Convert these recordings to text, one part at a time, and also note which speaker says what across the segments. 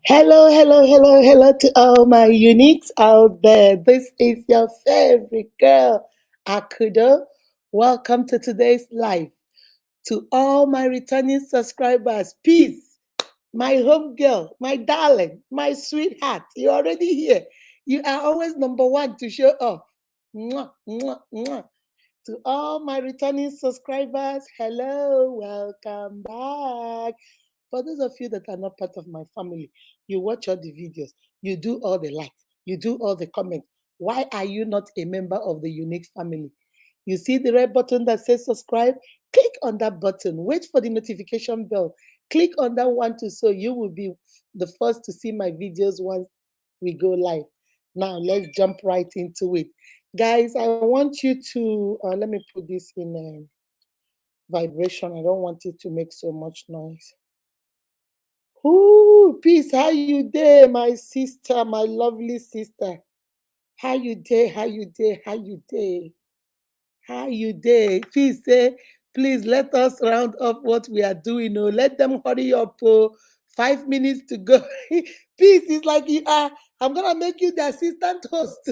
Speaker 1: Hello, hello, hello, hello to all my uniques out there. This is your favorite girl, Akudo. Welcome to today's live. To all my returning subscribers, peace. My home girl, my darling, my sweetheart, you're already here. You are always number one to show up. Mwah, mwah, mwah. To all my returning subscribers, hello, welcome back. For those of you that are not part of my family, you watch all the videos, you do all the likes, you do all the comments. Why are you not a member of the unique family? You see the red button that says subscribe? Click on that button. Wait for the notification bell. Click on that one too, so you will be the first to see my videos once we go live. Now, let's jump right into it. Guys, I want you to, let me put this in vibration. I don't want it to make so much noise. Ooh, peace, how you day, my sister, my lovely sister? How you day, how you day, how you day? How you day? Please say, please let us round up what we are doing. Oh, let them hurry up. Oh, 5 minutes to go. Peace is like you are. I'm gonna make you the assistant host.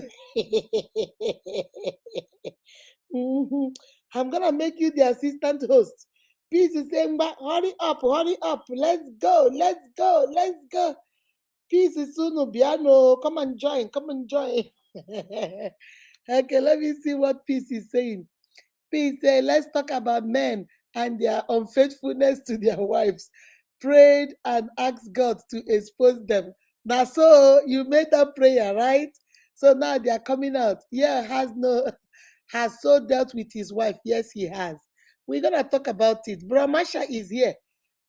Speaker 1: Mhm. I'm gonna make you the assistant host. Peace is saying, but hurry up, let's go, let's go, let's go. Peace is soon Biano. Come and join, come and join. Okay, let me see what Peace is saying. Peace say, let's talk about men and their unfaithfulness to their wives. Prayed and asked God to expose them. Now, so you made that prayer, right? So now they are coming out. Yeah, has so dealt with his wife. Yes, he has. We're gonna talk about it. Brahmasha is here.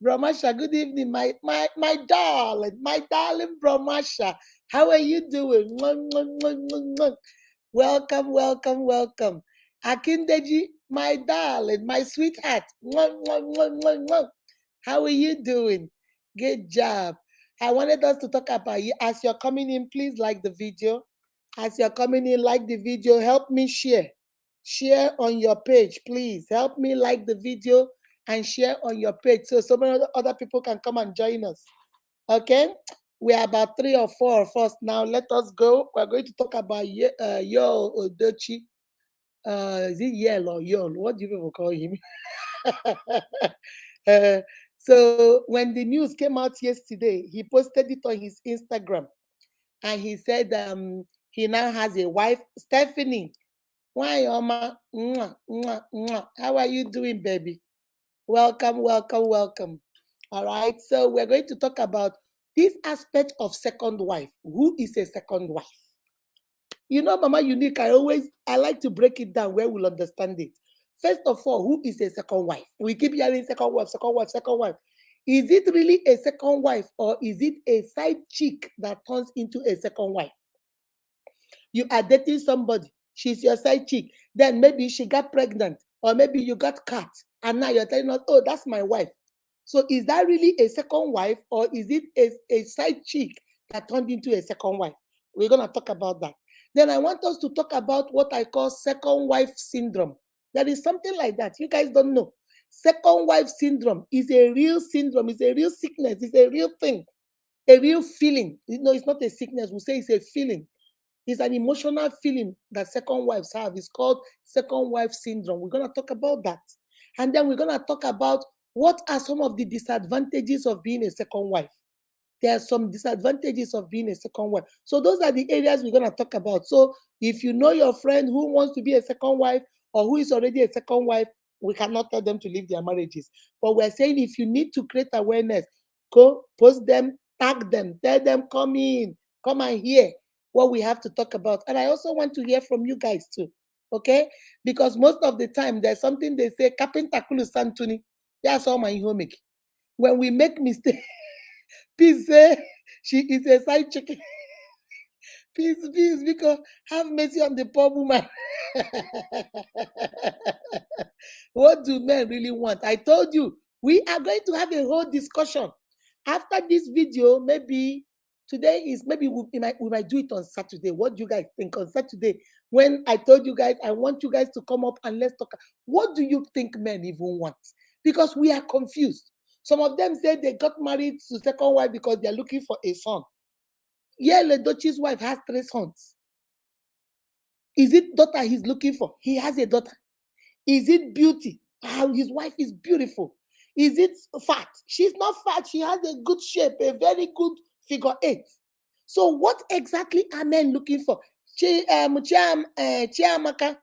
Speaker 1: Brahmasha, good evening, my darling Brahmasha. How are you doing? Mwah, mwah, mwah, mwah, mwah. Welcome, welcome, welcome. Akindeji, my darling, my sweetheart. Mwah, mwah, mwah, mwah, mwah. How are you doing? Good job. I wanted us to talk about you. As you're coming in, please like the video. As you're coming in, like the video. Help me share. Share on your page, please. Help me like the video and share on your page so so many other people can come and join us. Okay? We are about 3 or 4 of us now. Let us go. We're going to talk about Yo Edochie. Is it Yel or Yol? What do you people call him? Uh, so when the news came out yesterday, he posted it on his Instagram, and he said he now has a wife, Stephanie. Why, Oma? Mwah, mwah, mwah. How are you doing, baby? Welcome, welcome, welcome. All right. So we're going to talk about this aspect of second wife. Who is a second wife? You know, Mama Unique, I like to break it down where we'll understand it. First of all, who is a second wife? We keep hearing second wife, second wife, second wife. Is it really a second wife, or is it a side chick that turns into a second wife? You are dating somebody, she's your side chick, then maybe she got pregnant, or maybe you got cut, and now you're telling us, oh, that's my wife. So is that really a second wife, or is it a side chick that turned into a second wife? We're going to talk about that. Then I want us to talk about what I call second wife syndrome. There is something like that. You guys don't know. Second wife syndrome is a real syndrome, it's a real sickness, it's a real thing, a real feeling. You know, it's not a sickness, we say it's a feeling. It's an emotional feeling that second wives have. It's called second wife syndrome. We're going to talk about that. And then we're going to talk about what are some of the disadvantages of being a second wife. There are some disadvantages of being a second wife. So those are the areas we're going to talk about. So if you know your friend who wants to be a second wife or who is already a second wife, we cannot tell them to leave their marriages. But we're saying if you need to create awareness, go post them, tag them, tell them, come in, come and hear what we have to talk about. And I also want to hear from you guys too. Okay? Because most of the time there's something they say, Kapinta Kulu Santuni. That's all my home. When we make mistakes, Peace say she is a side chicken. Peace, because have mercy on the poor woman. What do men really want? I told you, we are going to have a whole discussion. After this video, maybe today is, maybe we might do it on Saturday. What do you guys think on Saturday? When I told you guys, I want you guys to come up and let's talk. What do you think men even want? Because we are confused. Some of them say they got married to second wife because they're looking for a son. Yeah, Edochie's wife has 3 sons. Is it daughter he's looking for? He has a daughter. Is it beauty? His wife is beautiful. Is it fat? She's not fat. She has a good shape, a very good figure 8. So what exactly are men looking for? Chiamaka,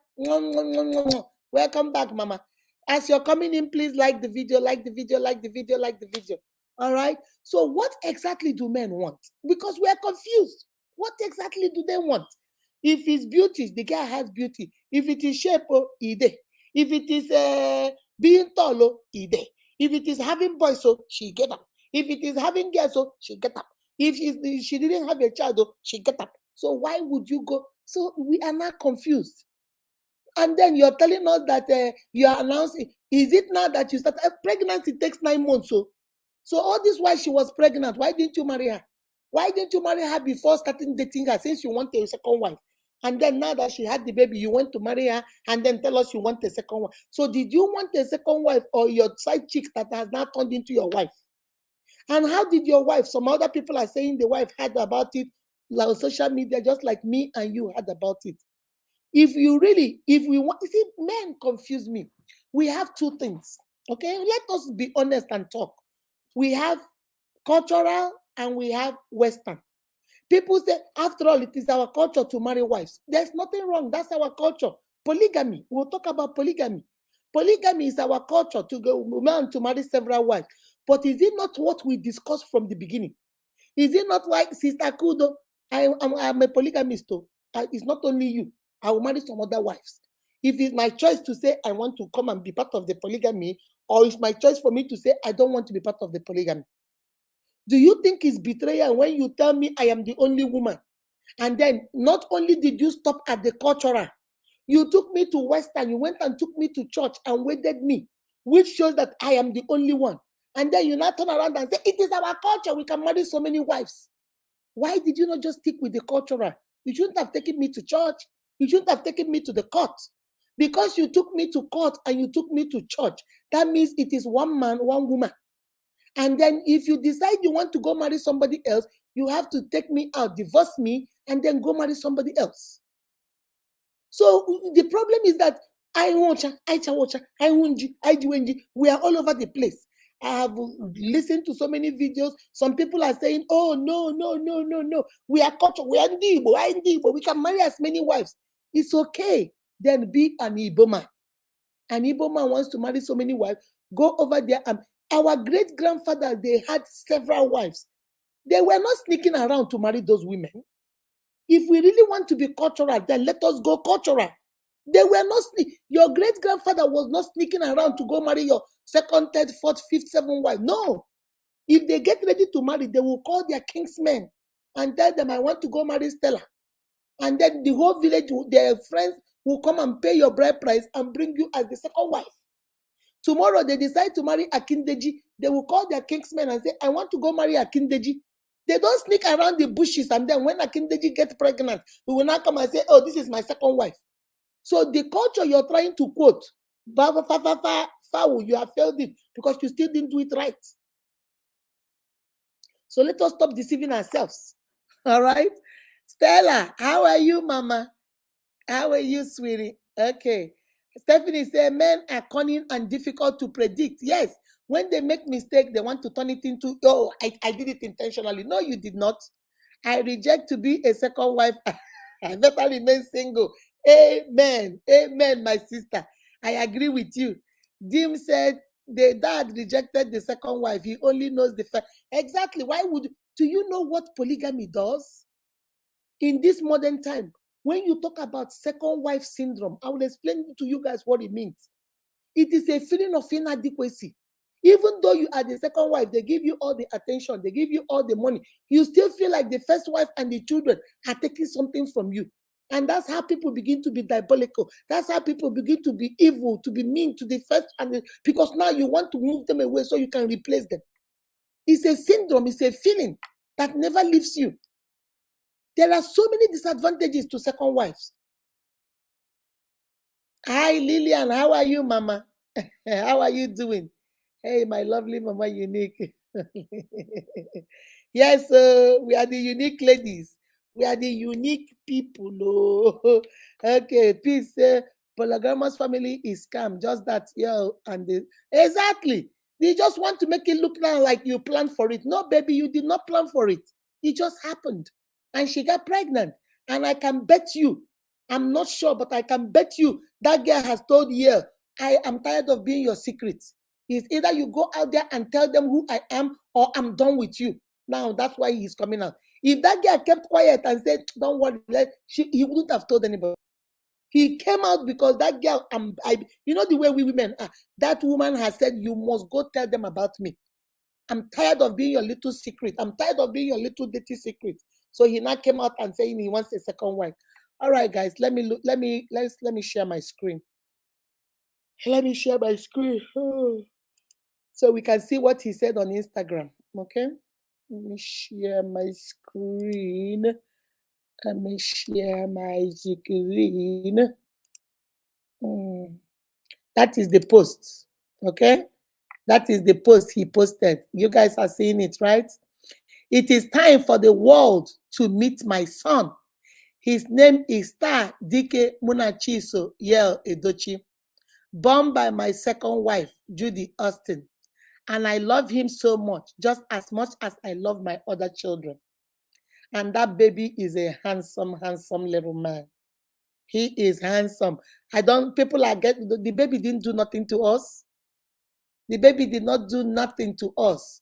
Speaker 1: welcome back, Mama. As you're coming in, please like the video, like the video, like the video, like the video. All right. So what exactly do men want? Because we're confused. What exactly do they want? If it's beauty, the guy has beauty. If it is shape, ide. If it is being tall, ide. If it is having boys, so she get up. If it is having girls, so she get up. If she didn't have a child, she get up. So why would you go? So we are not confused. And then you're telling us that you are announcing. Is it now that you start? Pregnancy takes 9 months. So all this while she was pregnant, why didn't you marry her? Why didn't you marry her before starting dating her, since you want a second wife? And then now that she had the baby, you want to marry her and then tell us you want a second wife. So did you want a second wife or your side chick that has now turned into your wife? And how did your wife? Some other people are saying the wife heard about it on social media, just like me and you heard about it. If we want, you see, men confuse me. We have 2 things. Okay, let us be honest and talk. We have cultural and we have Western. People say, after all, it is our culture to marry wives. There's nothing wrong. That's our culture. Polygamy. We'll talk about polygamy. Polygamy is our culture to go man to marry several wives. But is it not what we discussed from the beginning? Is it not why, Sister Kudo, I'm a polygamist too? It's not only you. I will marry some other wives. If it's my choice to say I want to come and be part of the polygamy, or it's my choice for me to say I don't want to be part of the polygamy. Do you think it's betrayal when you tell me I am the only woman? And then not only did you stop at the cultural, you took me to Western, you went and took me to church and wedded me, which shows that I am the only one. And then you now turn around and say, it is our culture, we can marry so many wives. Why did you not just stick with the cultural? You shouldn't have taken me to church. You shouldn't have taken me to the court. Because you took me to court and you took me to church, that means it is one man, one woman. And then if you decide you want to go marry somebody else, you have to take me out, divorce me, and then go marry somebody else. So the problem is that we are all over the place. I have listened to so many videos. Some people are saying, oh, no. We are culture. We are Igbo. We can marry as many wives. It's okay. Then be an Igbo man. An Igbo man wants to marry so many wives. Go over there. Our great-grandfathers, they had several wives. They were not sneaking around to marry those women. If we really want to be cultural, then let us go cultural. They were not your great-grandfather was not sneaking around to go marry your 2nd, 3rd, 4th, 5th, 7th wife. No. If they get ready to marry, they will call their kingsmen and tell them, I want to go marry Stella. And then the whole village, their friends will come and pay your bride price and bring you as the 2nd wife. Tomorrow they decide to marry Akindeji, they will call their kingsmen and say, I want to go marry Akindeji. They don't sneak around the bushes, and then when Akindeji gets pregnant, we will not come and say, oh, this is my 2nd wife. So the culture you're trying to quote, you have failed it because you still didn't do it right. So let us stop deceiving ourselves. All right? Stella, how are you, Mama? How are you, sweetie? Okay. Stephanie said, men are cunning and difficult to predict. Yes, when they make mistake, they want to turn it into, oh, I did it intentionally. No, you did not. I reject to be a 2nd wife. I better remain single. Amen. Amen, my sister. I agree with you. Dim said, the dad rejected the 2nd wife. He only knows the first. Exactly. Do you know what polygamy does? In this modern time, when you talk about 2nd wife syndrome, I will explain to you guys what it means. It is a feeling of inadequacy. Even though you are the 2nd wife, they give you all the attention, they give you all the money, you still feel like the 1st wife and the children are taking something from you. And that's how people begin to be diabolical. That's how people begin to be evil, to be mean to the first, because now you want to move them away so you can replace them. It's a syndrome, it's a feeling that never leaves you. There are so many disadvantages to 2nd wives. Hi, Lillian. How are you, Mama? How are you doing? Hey, my lovely Mama Unique. Yes, we are the unique ladies. We are the unique people. Oh. Okay, peace. Polygamous family is scam. Just that, yeah, and exactly. They just want to make it look now like you planned for it. No, baby, you did not plan for it. It just happened, and she got pregnant. And I can bet you, I'm not sure, but I can bet you that girl has told you, I am tired of being your secret. It's either you go out there and tell them who I am, or I'm done with you. Now that's why he's coming out. If that girl kept quiet and said, "Don't worry," he wouldn't have told anybody. He came out because that girl, you know the way we women are. That woman has said, "You must go tell them about me. I'm tired of being your little secret. I'm tired of being your little dirty secret." So he now came out and saying he wants a second wife. All right, guys, let me look. Let me share my screen. Let me share my screen. So we can see what he said on Instagram. Okay. Let me share my screen. Let me share my screen. Mm. That is the post. Okay. That is the post he posted. You guys are seeing it, right? It is time for the world to meet my son. His name is Star Dike Munachiso Yel Edochie, born by my second wife, Judy Austin. And I love him so much as I love my other children. And that baby is a handsome, handsome little man. He is handsome. I don't, people are getting, the baby didn't do nothing to us. The baby did not do nothing to us.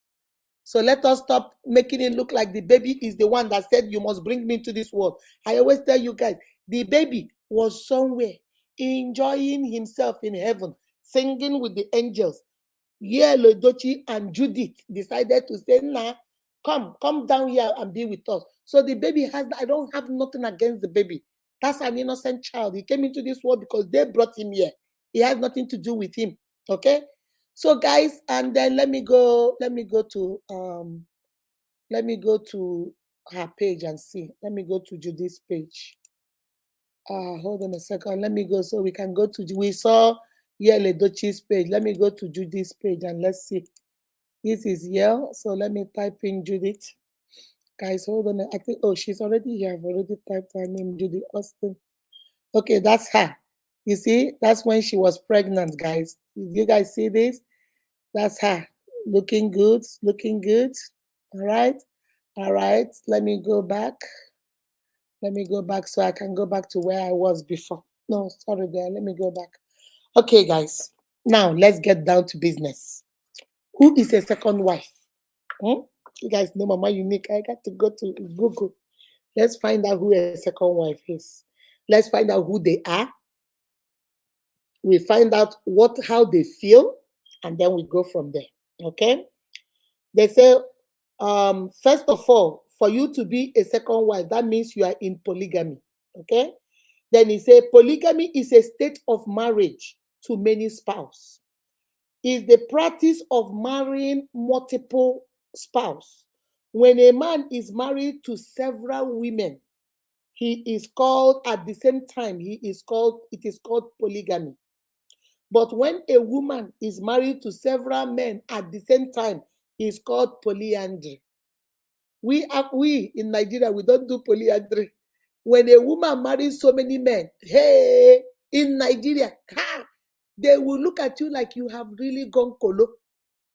Speaker 1: So let us stop making it look like the baby is the one that said, "You must bring me into this world." I always tell you guys, the baby was somewhere enjoying himself in heaven, singing with the angels. Yeah, Edochie and Judith decided to say, "Nah, come down here and be with us." So the baby has, I don't have nothing against the baby. That's an innocent child. He came into this world because they brought him here. It has nothing to do with him. Okay? So guys, and then let me go to her page and see. Let me go to Judith's page. Hold on a second. Let me go so we can go to, we saw Yale Edochie's page. Let me go to Judith's page and let's see. This is Yale. So let me type in Judith. Guys, hold on. I think, oh, she's already here. I've already typed her name, Judy Austin. Okay, that's her. You see, that's when she was pregnant, guys. You guys see this? That's her. Looking good, looking good. All right. All right. Let me go back. Let me go back so I can go back to where I was before. No, sorry there. Let me go back. Okay, guys. Now let's get down to business. Who is a second wife? Hmm? You guys know Mama Unique. I got to go to Google. Let's find out who a second wife is. Let's find out who they are. We find out how they feel, and then we go from there. Okay? They say, first of all, for you to be a second wife, that means you are in polygamy. Okay? Then he said, polygamy is a state of marriage to many spouses. Is the practice of marrying multiple spouses. When a man is married to several women, he is called at the same time, it is called polygamy. But when a woman is married to several men at the same time, it's called polyandry. We in Nigeria, we don't do polyandry. When a woman marries so many men, hey, in Nigeria, they will look at you like you have really gone colo.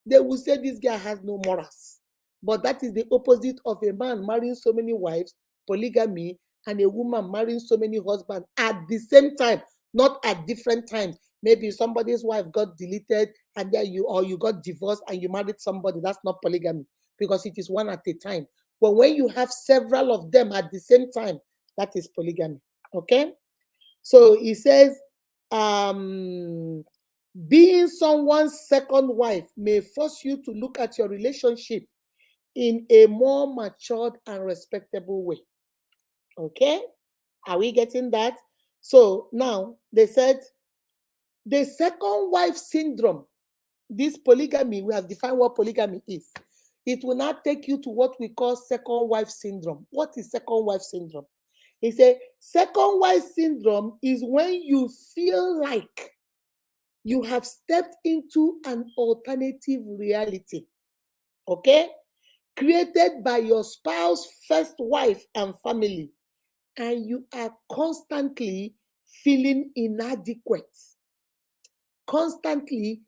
Speaker 1: They will say this guy has no morals. But that is the opposite of a man marrying so many wives, polygamy, and a woman marrying so many husbands at the same time, not at different times. Maybe somebody's wife got deleted and then you got divorced and you married somebody. That's not polygamy because it is one at a time. But when you have several of them at the same time, that is polygamy. Okay? So he says, being someone's second wife may force you to look at your relationship in a more matured and respectable way. Okay? Are we getting that? So now they said the second wife syndrome, this polygamy, we have defined what polygamy is. It will not take you to what we call second wife syndrome. What is second wife syndrome? He said, second wife syndrome is when you feel like You have stepped into an alternative reality, okay? Created by your spouse, first wife, and family. And you are constantly feeling inadequate. Constantly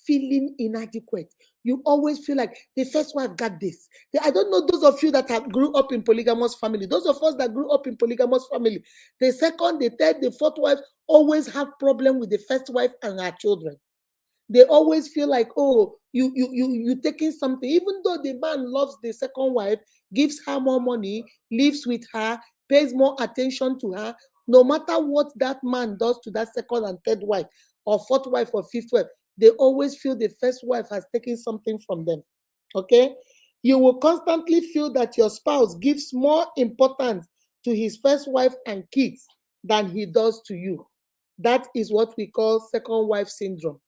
Speaker 1: feeling inadequate. You always feel like the first wife got this. I don't know those of you that have grew up in polygamous family. Those of us that grew up in polygamous family, the second, the third, the fourth wife always have problem with the first wife and her children. They always feel like, oh, you taking something, even though the man loves the second wife, gives her more money, lives with her, pays more attention to her. No matter what that man does to that second and third wife, or fourth wife or fifth wife, they always feel the first wife has taken something from them. Okay? You will constantly feel that your spouse gives more importance to his first wife and kids than he does to you. That is what we call second wife syndrome.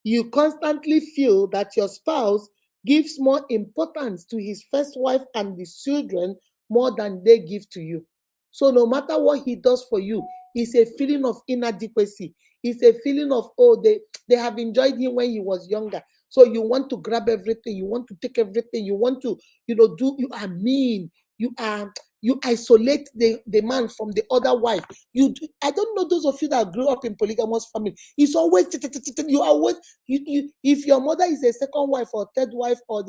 Speaker 1: You constantly feel that your spouse gives more importance to his first wife and his children more than they give to you. So no matter what he does for you, it's a feeling of inadequacy. It's a feeling of, oh, they have enjoyed him when he was younger. So you want to grab everything, you want to take everything, you want to, you are mean, you isolate the man from the other wife. I don't know those of you that grew up in polygamous family. It's always you always if your mother is a second wife or third wife, or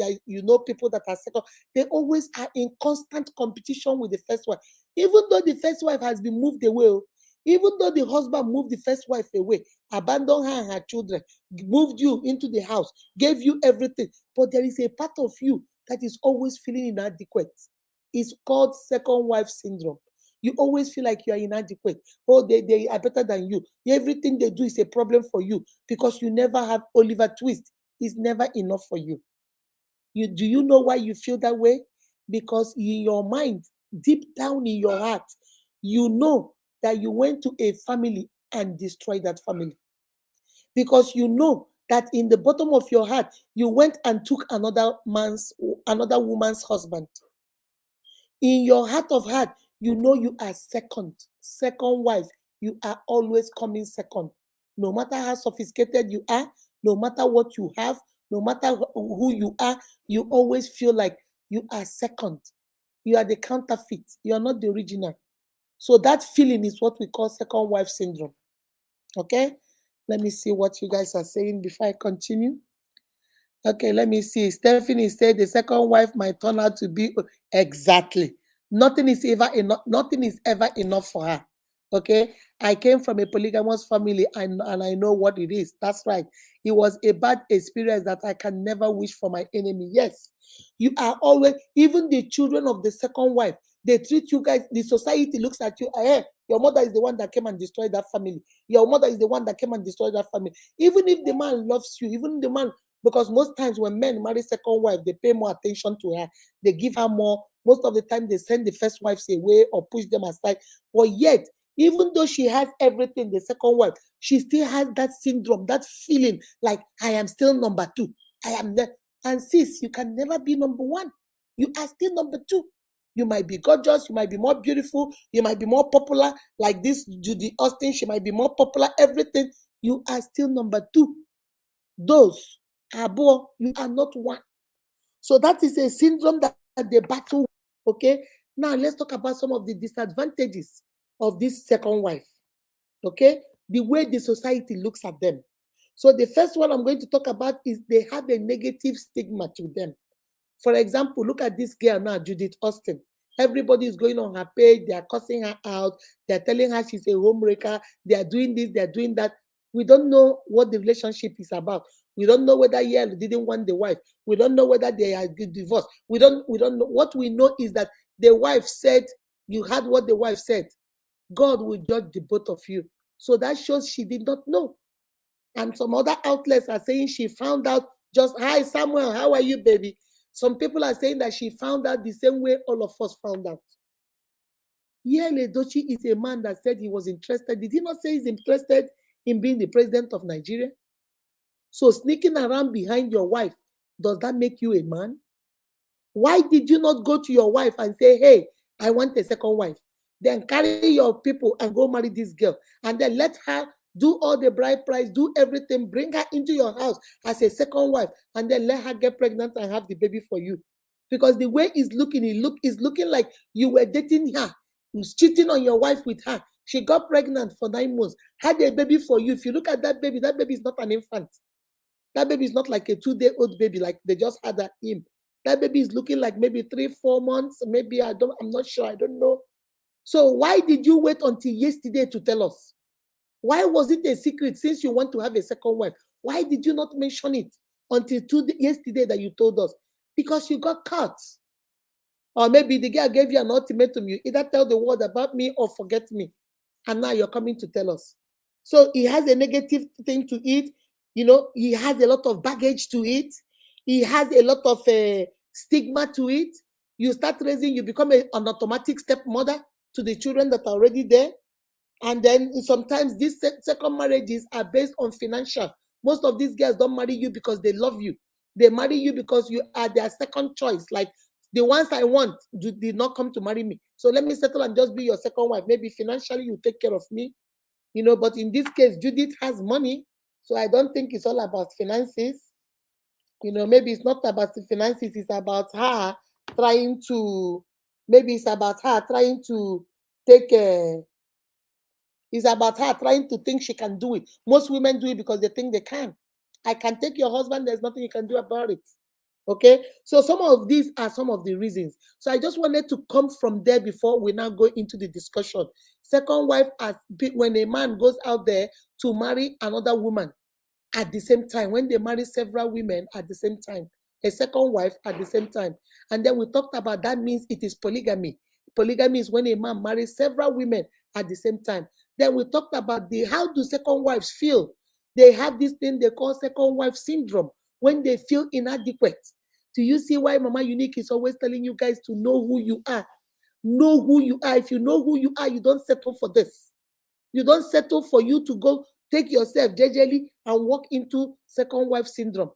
Speaker 1: people that are second, they always are in constant competition with the first wife. Even though the first wife has been moved away, even though the husband moved the first wife away, abandoned her and her children, moved you into the house, gave you everything, but there is a part of you that is always feeling inadequate. It's called second wife syndrome. You always feel like you are inadequate. Oh, they are better than you. Everything they do is a problem for you because you never have Oliver Twist. It's never enough for you. Do you know why you feel that way? Because in your mind, deep down in your heart, you know that you went to a family and destroyed that family. Because you know that in the bottom of your heart, you went and took another woman's husband. In your heart of heart, you know you are second wife. You are always coming second. No matter how sophisticated you are, no matter what you have, no matter who you are, you always feel like you are second. You are the counterfeit. You are not the original. So that feeling is what we call second wife syndrome. Okay? Let me see what you guys are saying before I continue. Okay, let me see. Stephanie said the second wife might turn out to be exactly. Nothing is ever enough for her. Okay. I came from a polygamous family and I know what it is. That's right. It was a bad experience that I can never wish for my enemy. Yes. You are always, even the children of the second wife, they treat you guys, the society looks at you, hey, your mother is the one that came and destroyed that family. Your mother is the one that came and destroyed that family. Even if the man loves you, even the man, because most times when men marry second wife, they pay more attention to her. They give her more. Most of the time, they send the first wives away or push them aside. But yet, even though she has everything, the second wife, she still has that syndrome, that feeling like, I am still number two. I am there. And sis, you can never be number one. You are still number two. You might be gorgeous, you might be more beautiful, you might be more popular, like this Judy Austin, she might be more popular, everything. You are still number two. Those abo, you are not one. So that is a syndrome that they battle. Okay. Now let's talk about some of the disadvantages of this second wife. Okay. The way the society looks at them. So the first one I'm going to talk about is they have a negative stigma to them. For example, look at this girl now, Judith Austin. Everybody is going on her page. They are cussing her out. They are telling her she's a homewrecker. They are doing this. They are doing that. We don't know what the relationship is about. We don't know whether Yael didn't want the wife. We don't know whether they are divorced. We don't know. What we know is that the wife said, you heard what the wife said. God will judge the both of you. So that shows she did not know. And some other outlets are saying she found out just, hi, Samuel, how are you, baby? Some people are saying that she found out the same way all of us found out. Yeah, Edochie is a man that said he was interested. Did he not say he's interested in being the president of Nigeria? So sneaking around behind your wife, does that make you a man? Why did you not go to your wife and say, hey, I want a second wife? Then carry your people and go marry this girl. And then let her do all the bride price, do everything, bring her into your house as a second wife, and then let her get pregnant and have the baby for you. Because the way it's looking, it's looking like you were dating her, was cheating on your wife with her. She got pregnant for 9 months, had a baby for you. If you look at that baby is not an infant. That baby is not like a 2-day-old baby, like they just had at him. That baby is looking like maybe 3-4 months, maybe I'm not sure, I don't know. So why did you wait until yesterday to tell us? Why was it a secret since you want to have a second wife? Why did you not mention it until yesterday that you told us? Because you got caught. Or maybe the girl gave you an ultimatum. You either tell the world about me or forget me. And now you're coming to tell us. So he has a negative thing to it. He has a lot of baggage to it. He has a lot of stigma to it. You start raising, you become an automatic stepmother to the children that are already there. And then sometimes these second marriages are based on financial. Most of these girls don't marry you because they love you. They marry you because you are their second choice. Like the ones I want did not come to marry me. So let me settle and just be your second wife. Maybe financially you take care of me. But in this case, Judith has money. So I don't think it's all about finances. Maybe it's not about the finances, it's about her trying to, maybe it's about her trying to take it's about her trying to think she can do it. Most women do it because they think they can. I can take your husband, there's nothing you can do about it. Okay, so some of these are some of the reasons. So I just wanted to come from there before we now go into the discussion. Second wife, as when a man goes out there to marry another woman at the same time, when they marry several women at the same time, a second wife at the same time. And then we talked about that means it is polygamy. Polygamy is when a man marries several women at the same time. Then we talked about how do second wives feel? They have this thing they call second wife syndrome when they feel inadequate. Do you see why Mama Unique is always telling you guys to know who you are? Know who you are. If you know who you are, you don't settle for this. You don't settle for you to go take yourself jejely and walk into second wife syndrome.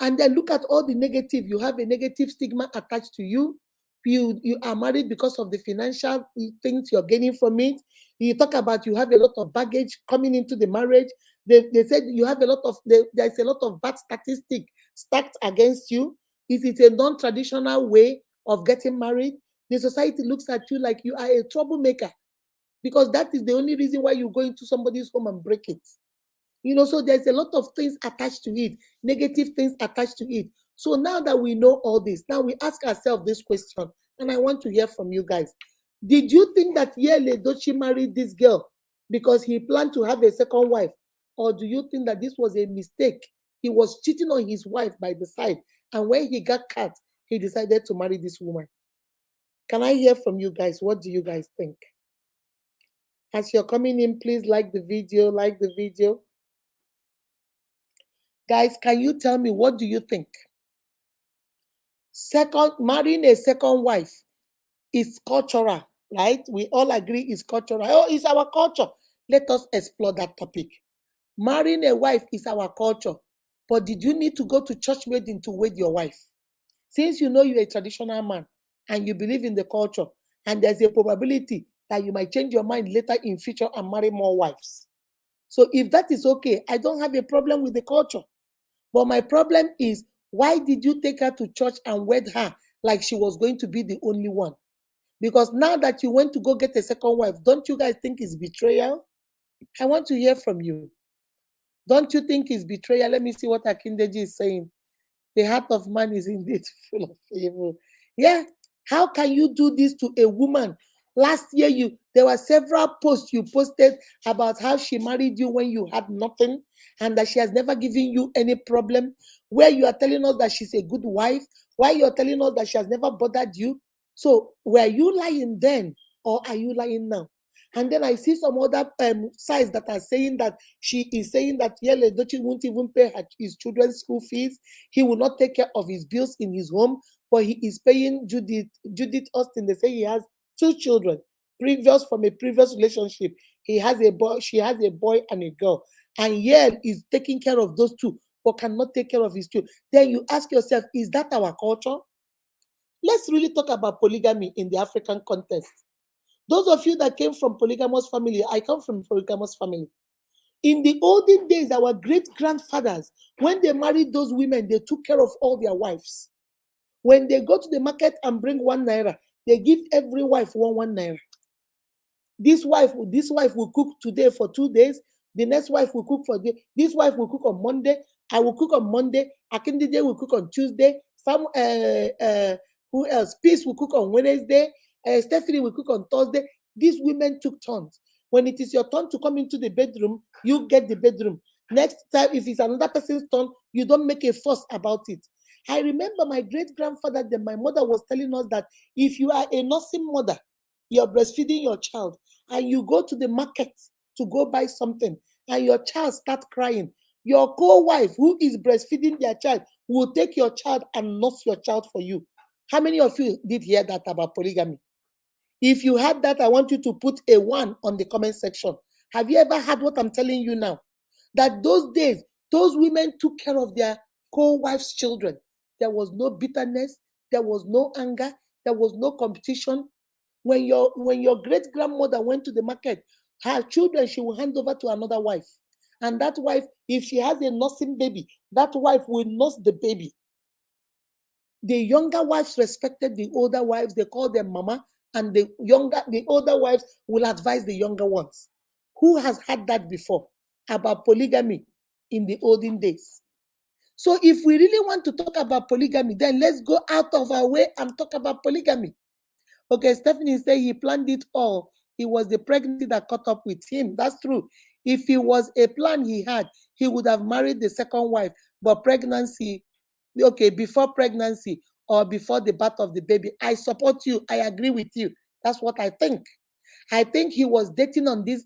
Speaker 1: And then look at all the negative. You have a negative stigma attached to you. You are married because of the financial things you're gaining from it. You talk about you have a lot of baggage coming into the marriage. They said you have a lot of, there's a lot of bad statistic stacked against you. Is it a non-traditional way of getting married? The society looks at you like you are a troublemaker because that is the only reason why you go into somebody's home and break it. So there's a lot of things attached to it, negative things attached to it. So now that we know all this, now we ask ourselves this question, and I want to hear from you guys. Did you think that Edochie married this girl because he planned to have a second wife? Or do you think that this was a mistake? He was cheating on his wife by the side, and when he got caught, he decided to marry this woman. Can I hear from you guys? What do you guys think? As you're coming in, please like the video, like the video. Guys, can you tell me, what do you think? Marrying a second wife is cultural, right? We all agree it's cultural. Oh, it's our culture. Let us explore that topic. Marrying a wife is our culture. But did you need to go to church wedding to wed your wife? Since you know you're a traditional man and you believe in the culture, and there's a probability that you might change your mind later in future and marry more wives. So if that is okay, I don't have a problem with the culture. But my problem is, why did you take her to church and wed her like she was going to be the only one? Because now that you went to go get a second wife, don't you guys think it's betrayal? I want to hear from you. Don't you think it's betrayal? Let me see what Akindeji is saying. The heart of man is indeed full of evil. Yeah. How can you do this to a woman? Last year, there were several posts you posted about how she married you when you had nothing and that she has never given you any problem, where you are telling us that she's a good wife, why you're telling us that she has never bothered you. So were you lying then or are you lying now? And then I see some other sites that are saying that she is saying that Edochie won't even pay his children's school fees. He will not take care of his bills in his home, but he is paying Judith Austin. They say he has 2 children, from a previous relationship. He has a boy, she has a boy and a girl. And Yael is taking care of those 2, but cannot take care of his children. Then you ask yourself, is that our culture? Let's really talk about polygamy in the African context. Those of you that came from polygamous family, I come from polygamous family. In the olden days, our great-grandfathers, when they married those women, they took care of all their wives. When they go to the market and bring 1 naira, they give every wife one naira. This wife will cook today for 2 days. The next wife will cook for day. This wife will cook on Monday. I will cook on Monday. Akindide will cook on Tuesday. Who else? Peace will cook on Wednesday. Stephanie will cook on Thursday. These women took turns. When it is your turn to come into the bedroom, you get the bedroom. Next time, if it's another person's turn, you don't make a fuss about it. I remember my great-grandfather, then my mother was telling us that if you are a nursing mother, you're breastfeeding your child, and you go to the market to go buy something, and your child starts crying, your co-wife who is breastfeeding their child will take your child and nurse your child for you. How many of you did hear that about polygamy? If you had that, I want you to put a 1 on the comment section. Have you ever heard what I'm telling you now? That those days, those women took care of their co-wives' children. There was no bitterness, there was no anger, there was no competition. When your great-grandmother went to the market, her children she will hand over to another wife. And that wife, if she has a nursing baby, that wife will nurse the baby. The younger wives respected the older wives, they call them mama, and the older wives will advise the younger ones. Who has had that before about polygamy in the olden days? So if we really want to talk about polygamy, then let's go out of our way and talk about polygamy. Okay, Stephanie said he planned it all. It was the pregnancy that caught up with him. That's true. If it was a plan he had, he would have married the second wife. But pregnancy, okay, before pregnancy or before the birth of the baby, I support you. I agree with you. That's what I think. I think he was dating this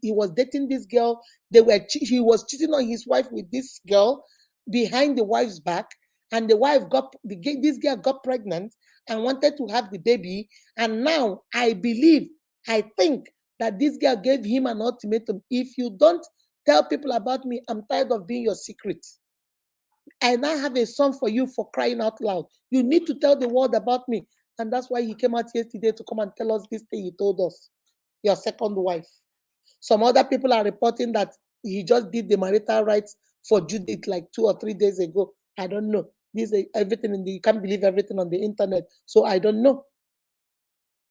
Speaker 1: girl. He was cheating on his wife with this girl behind the wife's back, and this girl got pregnant and wanted to have the baby. And now I think that this girl gave him an ultimatum. If you don't tell people about me, I'm tired of being your secret. I now have a son for you, for crying out loud. You need to tell the world about me. And that's why he came out yesterday to come and tell us this thing he told us. Your second wife. Some other people are reporting that he just did the marital rights for Judith like 2 or 3 days ago. I don't know. Everything you can't believe everything on the internet. So I don't know.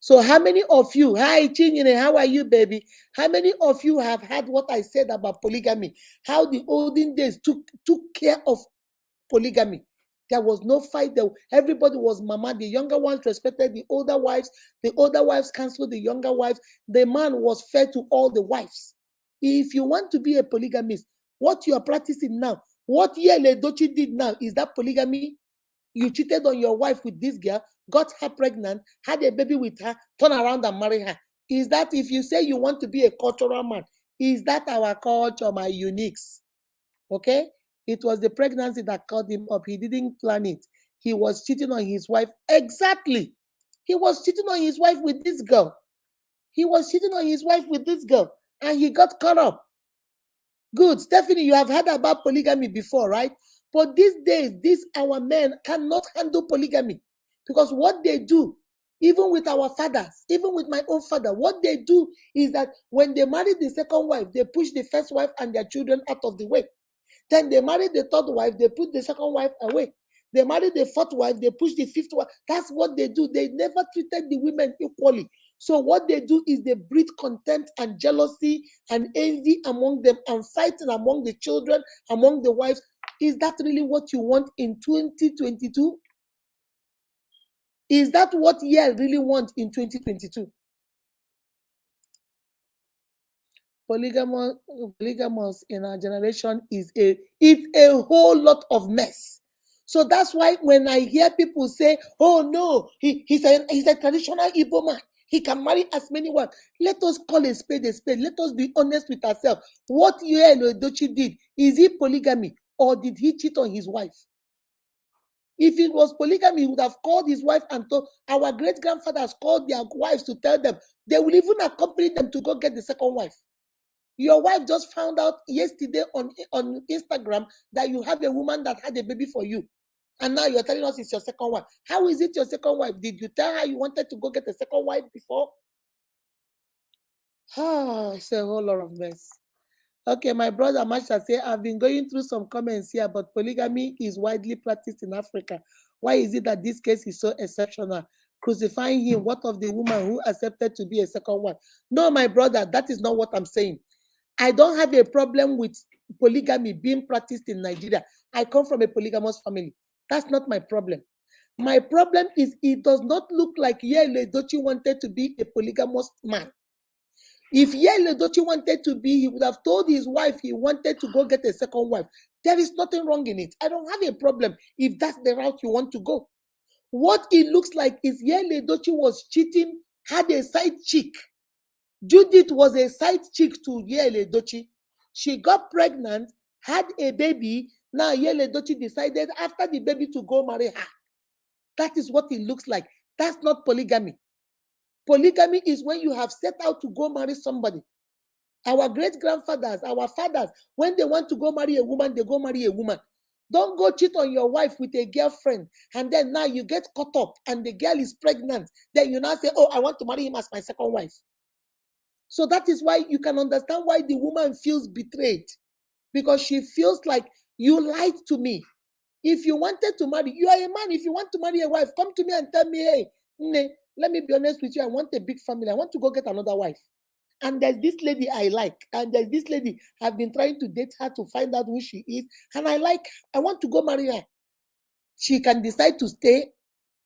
Speaker 1: So how many of you, hi Chinyere, how are you, baby? How many of you have heard what I said about polygamy? How the olden days took care of polygamy. There was no fight. Everybody was mama. The younger ones respected the older wives. The older wives counseled the younger wives. The man was fair to all the wives. If you want to be a polygamist, what you are practicing now, what Edochie did now, is that polygamy? You cheated on your wife with this girl, got her pregnant, had a baby with her, turn around and marry her. Is that, if you say you want to be a cultural man, is that our culture, my uniques? Okay? It was the pregnancy that caught him up. He didn't plan it. He was cheating on his wife. Exactly. He was cheating on his wife with this girl. He was cheating on his wife with this girl. And he got caught up. Good. Stephanie, you have heard about polygamy before, right? But these days, our men cannot handle polygamy. Because what they do, even with our fathers, even with my own father, what they do is that when they marry the second wife, they push the first wife and their children out of the way. Then they marry the third wife, they put the second wife away. They marry the fourth wife, they push the fifth wife. That's what they do. They never treated the women equally. So what they do is they breed contempt and jealousy and envy among them, and fighting among the children, among the wives. Is that really what you want in 2022? Is that what you really want in 2022? Polygamous in our generation it's a whole lot of mess. So that's why when I hear people say, "Oh no, he's a traditional Igbo man. He can marry as many wives." Let us call a spade a spade. Let us be honest with ourselves. What Edochie did, is it polygamy, or did he cheat on his wife? If it was polygamy, he would have called his wife and told. Our great-grandfathers called their wives to tell them. They will even accompany them to go get the second wife. Your wife just found out yesterday on Instagram that you have a woman that had a baby for you. And now you're telling us it's your second wife. How is it your second wife? Did you tell her you wanted to go get a second wife before? It's a whole lot of mess. Okay, my brother Masha say, I've been going through some comments here, but polygamy is widely practiced in Africa. Why is it that this case is so exceptional? Crucifying him, what of the woman who accepted to be a second wife? No, my brother, that is not what I'm saying. I don't have a problem with polygamy being practiced in Nigeria. I come from a polygamous family. That's not my problem. My problem is it does not look like Edochie wanted to be a polygamous man. If Edochie wanted to be, he would have told his wife he wanted to go get a second wife. There is nothing wrong in it. I don't have a problem if that's the route you want to go. What it looks like is Edochie was cheating, had a side chick. Judith was a side chick to Edochie. She got pregnant, had a baby. Now Edochie decided after the baby to go marry her. That is what it looks like. That's not polygamy. Polygamy is when you have set out to go marry somebody. Our great-grandfathers, our fathers, when they want to go marry a woman, they go marry a woman. Don't go cheat on your wife with a girlfriend, and then now you get caught up and the girl is pregnant. Then you now say, oh, I want to marry him as my second wife. So that is why you can understand why the woman feels betrayed, because she feels like you lied to me. If you wanted to marry, you are a man. If you want to marry a wife, come to me and tell me, hey, let me be honest with you. I want a big family. I want to go get another wife. And there's this lady I like. And there's this lady, I've been trying to date her to find out who she is. And I like her. I want to go marry her. She can decide to stay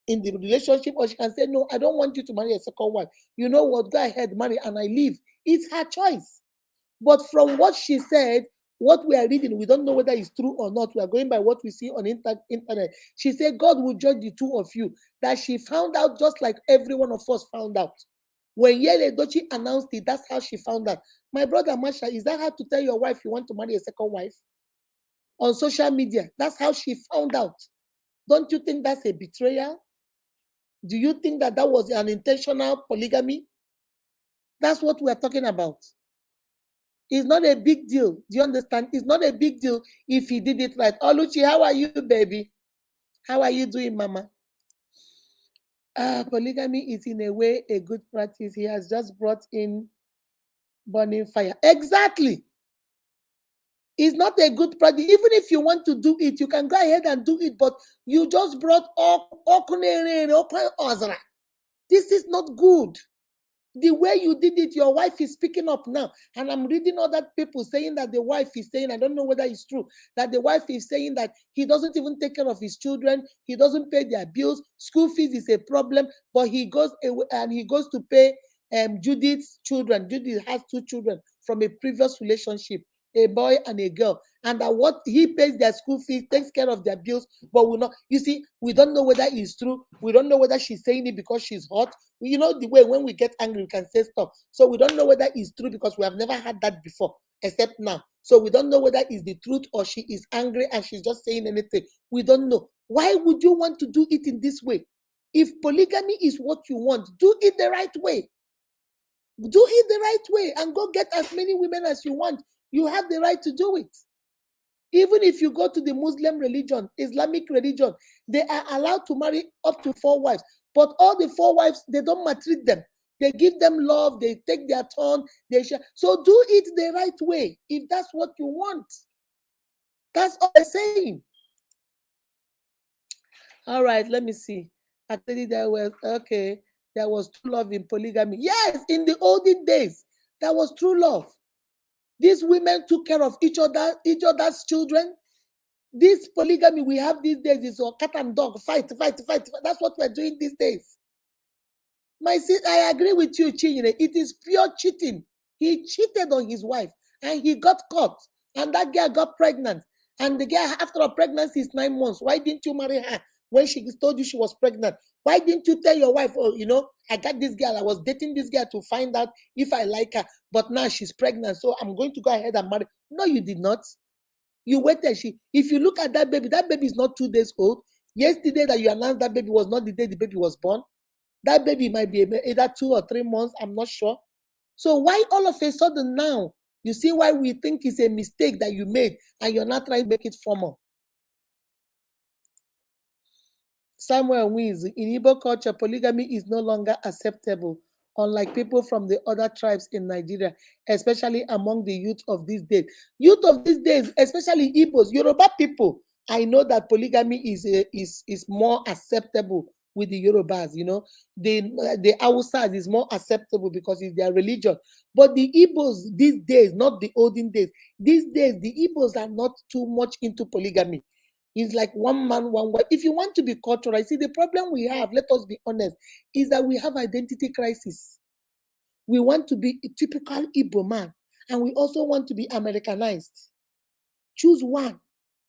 Speaker 1: in the relationship, or she can say, no, I don't want you to marry a second wife. You know what? Go ahead, marry, and I leave. It's her choice. But from what she said, what we are reading, we don't know whether it's true or not. We are going by what we see on internet. She said God will judge the two of you. That she found out just like every one of us found out. When Edochie announced it, that's how she found out. My brother Masha, is that how to tell your wife you want to marry a second wife? On social media, that's how she found out. Don't you think that's a betrayal? Do you think that that was an intentional polygamy? That's what we're talking about. It's not a big deal. Do you understand? It's not a big deal if he did it right. Oluchi, how are you, baby? How are you doing, mama? Polygamy is in a way a good practice. He has just brought in burning fire. Exactly. It's not a good practice. Even if you want to do it, you can go ahead and do it, but you just brought this is not good. The way you did it, your wife is speaking up now. And I'm reading other people saying that the wife is saying, I don't know whether it's true, that the wife is saying that he doesn't even take care of his children. He doesn't pay their bills. School fees is a problem, but he goes away and he goes to pay Judith's children. Judith has two children from a previous relationship, a boy and a girl. And that what he pays their school fees, takes care of their bills, but we not. You see, we don't know whether it's true. We don't know whether she's saying it because she's hot. You know the way when we get angry, we can say stuff. So we don't know whether it's true because we have never had that before, except now. So we don't know whether it's the truth or she is angry and she's just saying anything. We don't know. Why would you want to do it in this way? If polygamy is what you want, do it the right way. Do it the right way and go get as many women as you want. You have the right to do it. Even if you go to the Muslim religion, Islamic religion, they are allowed to marry up to 4 wives. But all the 4 wives, they don't maltreat them. They give them love. They take their turn. They share. So do it the right way if that's what you want. That's all I'm saying. All right, let me see. Actually, there was true love in polygamy. Yes, in the olden days, there was true love. These women took care of each other's children. This polygamy we have these days is a cat and dog fight. That's what we're doing these days. My sister, I agree with you, Chinyere. It is pure cheating. He cheated on his wife and he got caught. And that girl got pregnant. And the girl, after her pregnancy, is 9 months. Why didn't you marry her when she told you she was pregnant? Why didn't you tell your wife, oh, I got this girl. I was dating this girl to find out if I like her. But now she's pregnant, so I'm going to go ahead and marry. No, you did not. You waited. If you look at that baby is not 2 days old. Yesterday that you announced that baby was not the day the baby was born. That baby might be either 2 or 3 months. I'm not sure. So why all of a sudden now? You see why we think it's a mistake that you made and you're not trying to make it formal. Samuel wins. In Igbo culture, polygamy is no longer acceptable. unlike people from the other tribes in Nigeria, especially among the youth of these days. Youth of these days, especially Igbos, Yoruba people, I know that polygamy is more acceptable with the Yorubas. The Hausas is more acceptable because it's their religion. But the Igbos these days, not the olden days, these days the Igbos are not too much into polygamy. It's like one man, one wife. If you want to be cultural, see the problem we have, let us be honest, is that we have identity crisis. We want to be a typical Igbo man, and we also want to be Americanized. Choose one.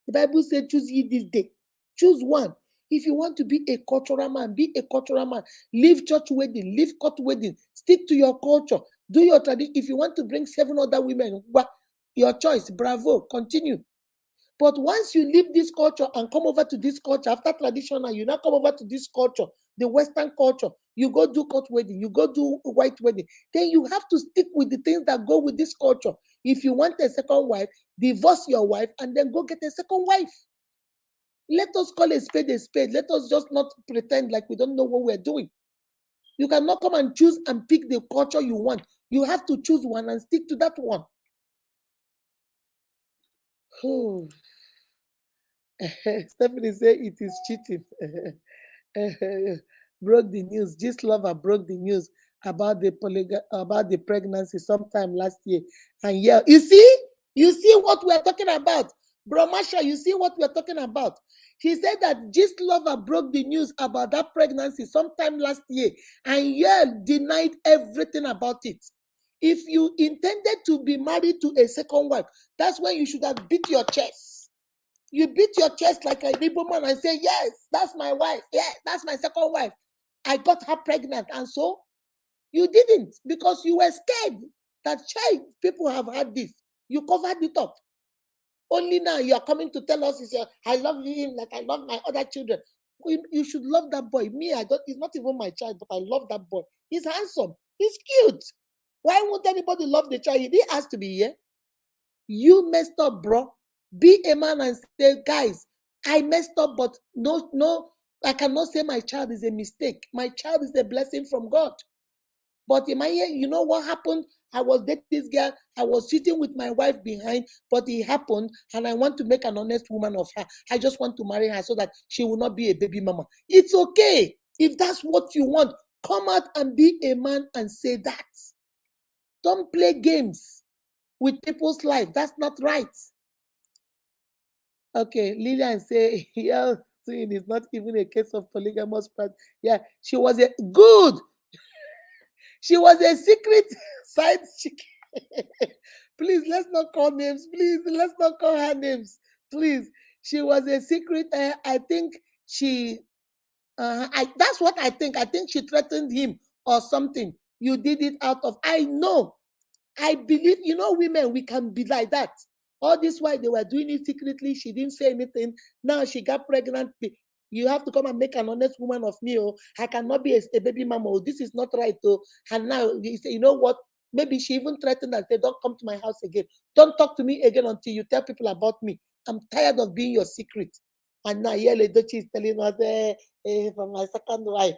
Speaker 1: The Bible said, choose ye this day. Choose one. If you want to be a cultural man, be a cultural man. Leave church wedding, leave court wedding. Stick to your culture. Do your tradition. If you want to bring 7 other women, your choice. Bravo. Continue. But once you leave this culture and come over to this culture, after traditional, you now come over to this culture, the Western culture, you go do court wedding, you go do white wedding, then you have to stick with the things that go with this culture. If you want a second wife, divorce your wife and then go get a second wife. Let us call a spade a spade. Let us just not pretend like we don't know what we're doing. You cannot come and choose and pick the culture you want. You have to choose one and stick to that one. Oh. Stephanie say it is cheating. Broke the news. This lover broke the news about the pregnancy sometime last year. And yeah, you see what we're talking about. Bro Masha, you see what we're talking about. He said that this lover broke the news about that pregnancy sometime last year, and yeah, denied everything about it. If you intended to be married to a second wife, that's when you should have beat your chest. You beat your chest like a Igbo man and say, yes, that's my wife. Yeah, that's my second wife. I got her pregnant. And so you didn't, because you were scared that people have had this. You covered it up. Only now you are coming to tell us, I love him like I love my other children. You should love that boy. Me, he's not even my child, but I love that boy. He's handsome. He's cute. Why won't anybody love the child? He didn't ask to be here. You messed up, bro. Be a man and say, guys, I messed up, but no, I cannot say my child is a mistake. My child is a blessing from God. But in my ear, you know what happened? I was dating this girl. I was sitting with my wife behind, but it happened, and I want to make an honest woman of her. I just want to marry her so that she will not be a baby mama. It's okay. If that's what you want, come out and be a man and say that. Don't play games with people's life. That's not right. Okay, Lillian say, yeah, it's not even a case of polygamous. Yeah, she was a good. She was a secret side chick. Please, let's not call names. Please, let's not call her names. Please, she was a secret. I think she. That's what I think. I think she threatened him or something. You did it out of. I know. I believe, women, we can be like that. All this while they were doing it secretly, she didn't say anything. Now she got pregnant. You have to come and make an honest woman of me. Oh, I cannot be a baby mama. Oh, this is not right. Oh, and now you say, you know what? Maybe she even threatened and said, don't come to my house again. Don't talk to me again until you tell people about me. I'm tired of being your secret. And now Edochie is telling us, from my second wife.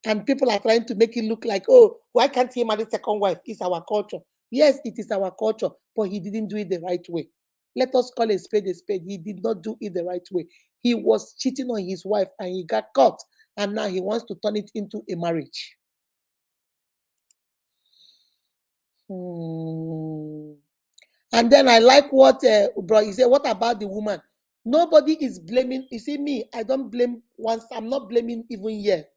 Speaker 1: And people are trying to make it look like, oh, why can't he marry second wife? It's our culture. Yes, it is our culture, but he didn't do it the right way. Let us call a spade a spade. He did not do it the right way. He was cheating on his wife and he got caught. And now he wants to turn it into a marriage. And then I like what bro, he said, what about the woman? Nobody is blaming. You see me, I don't blame once. I'm not blaming even yet.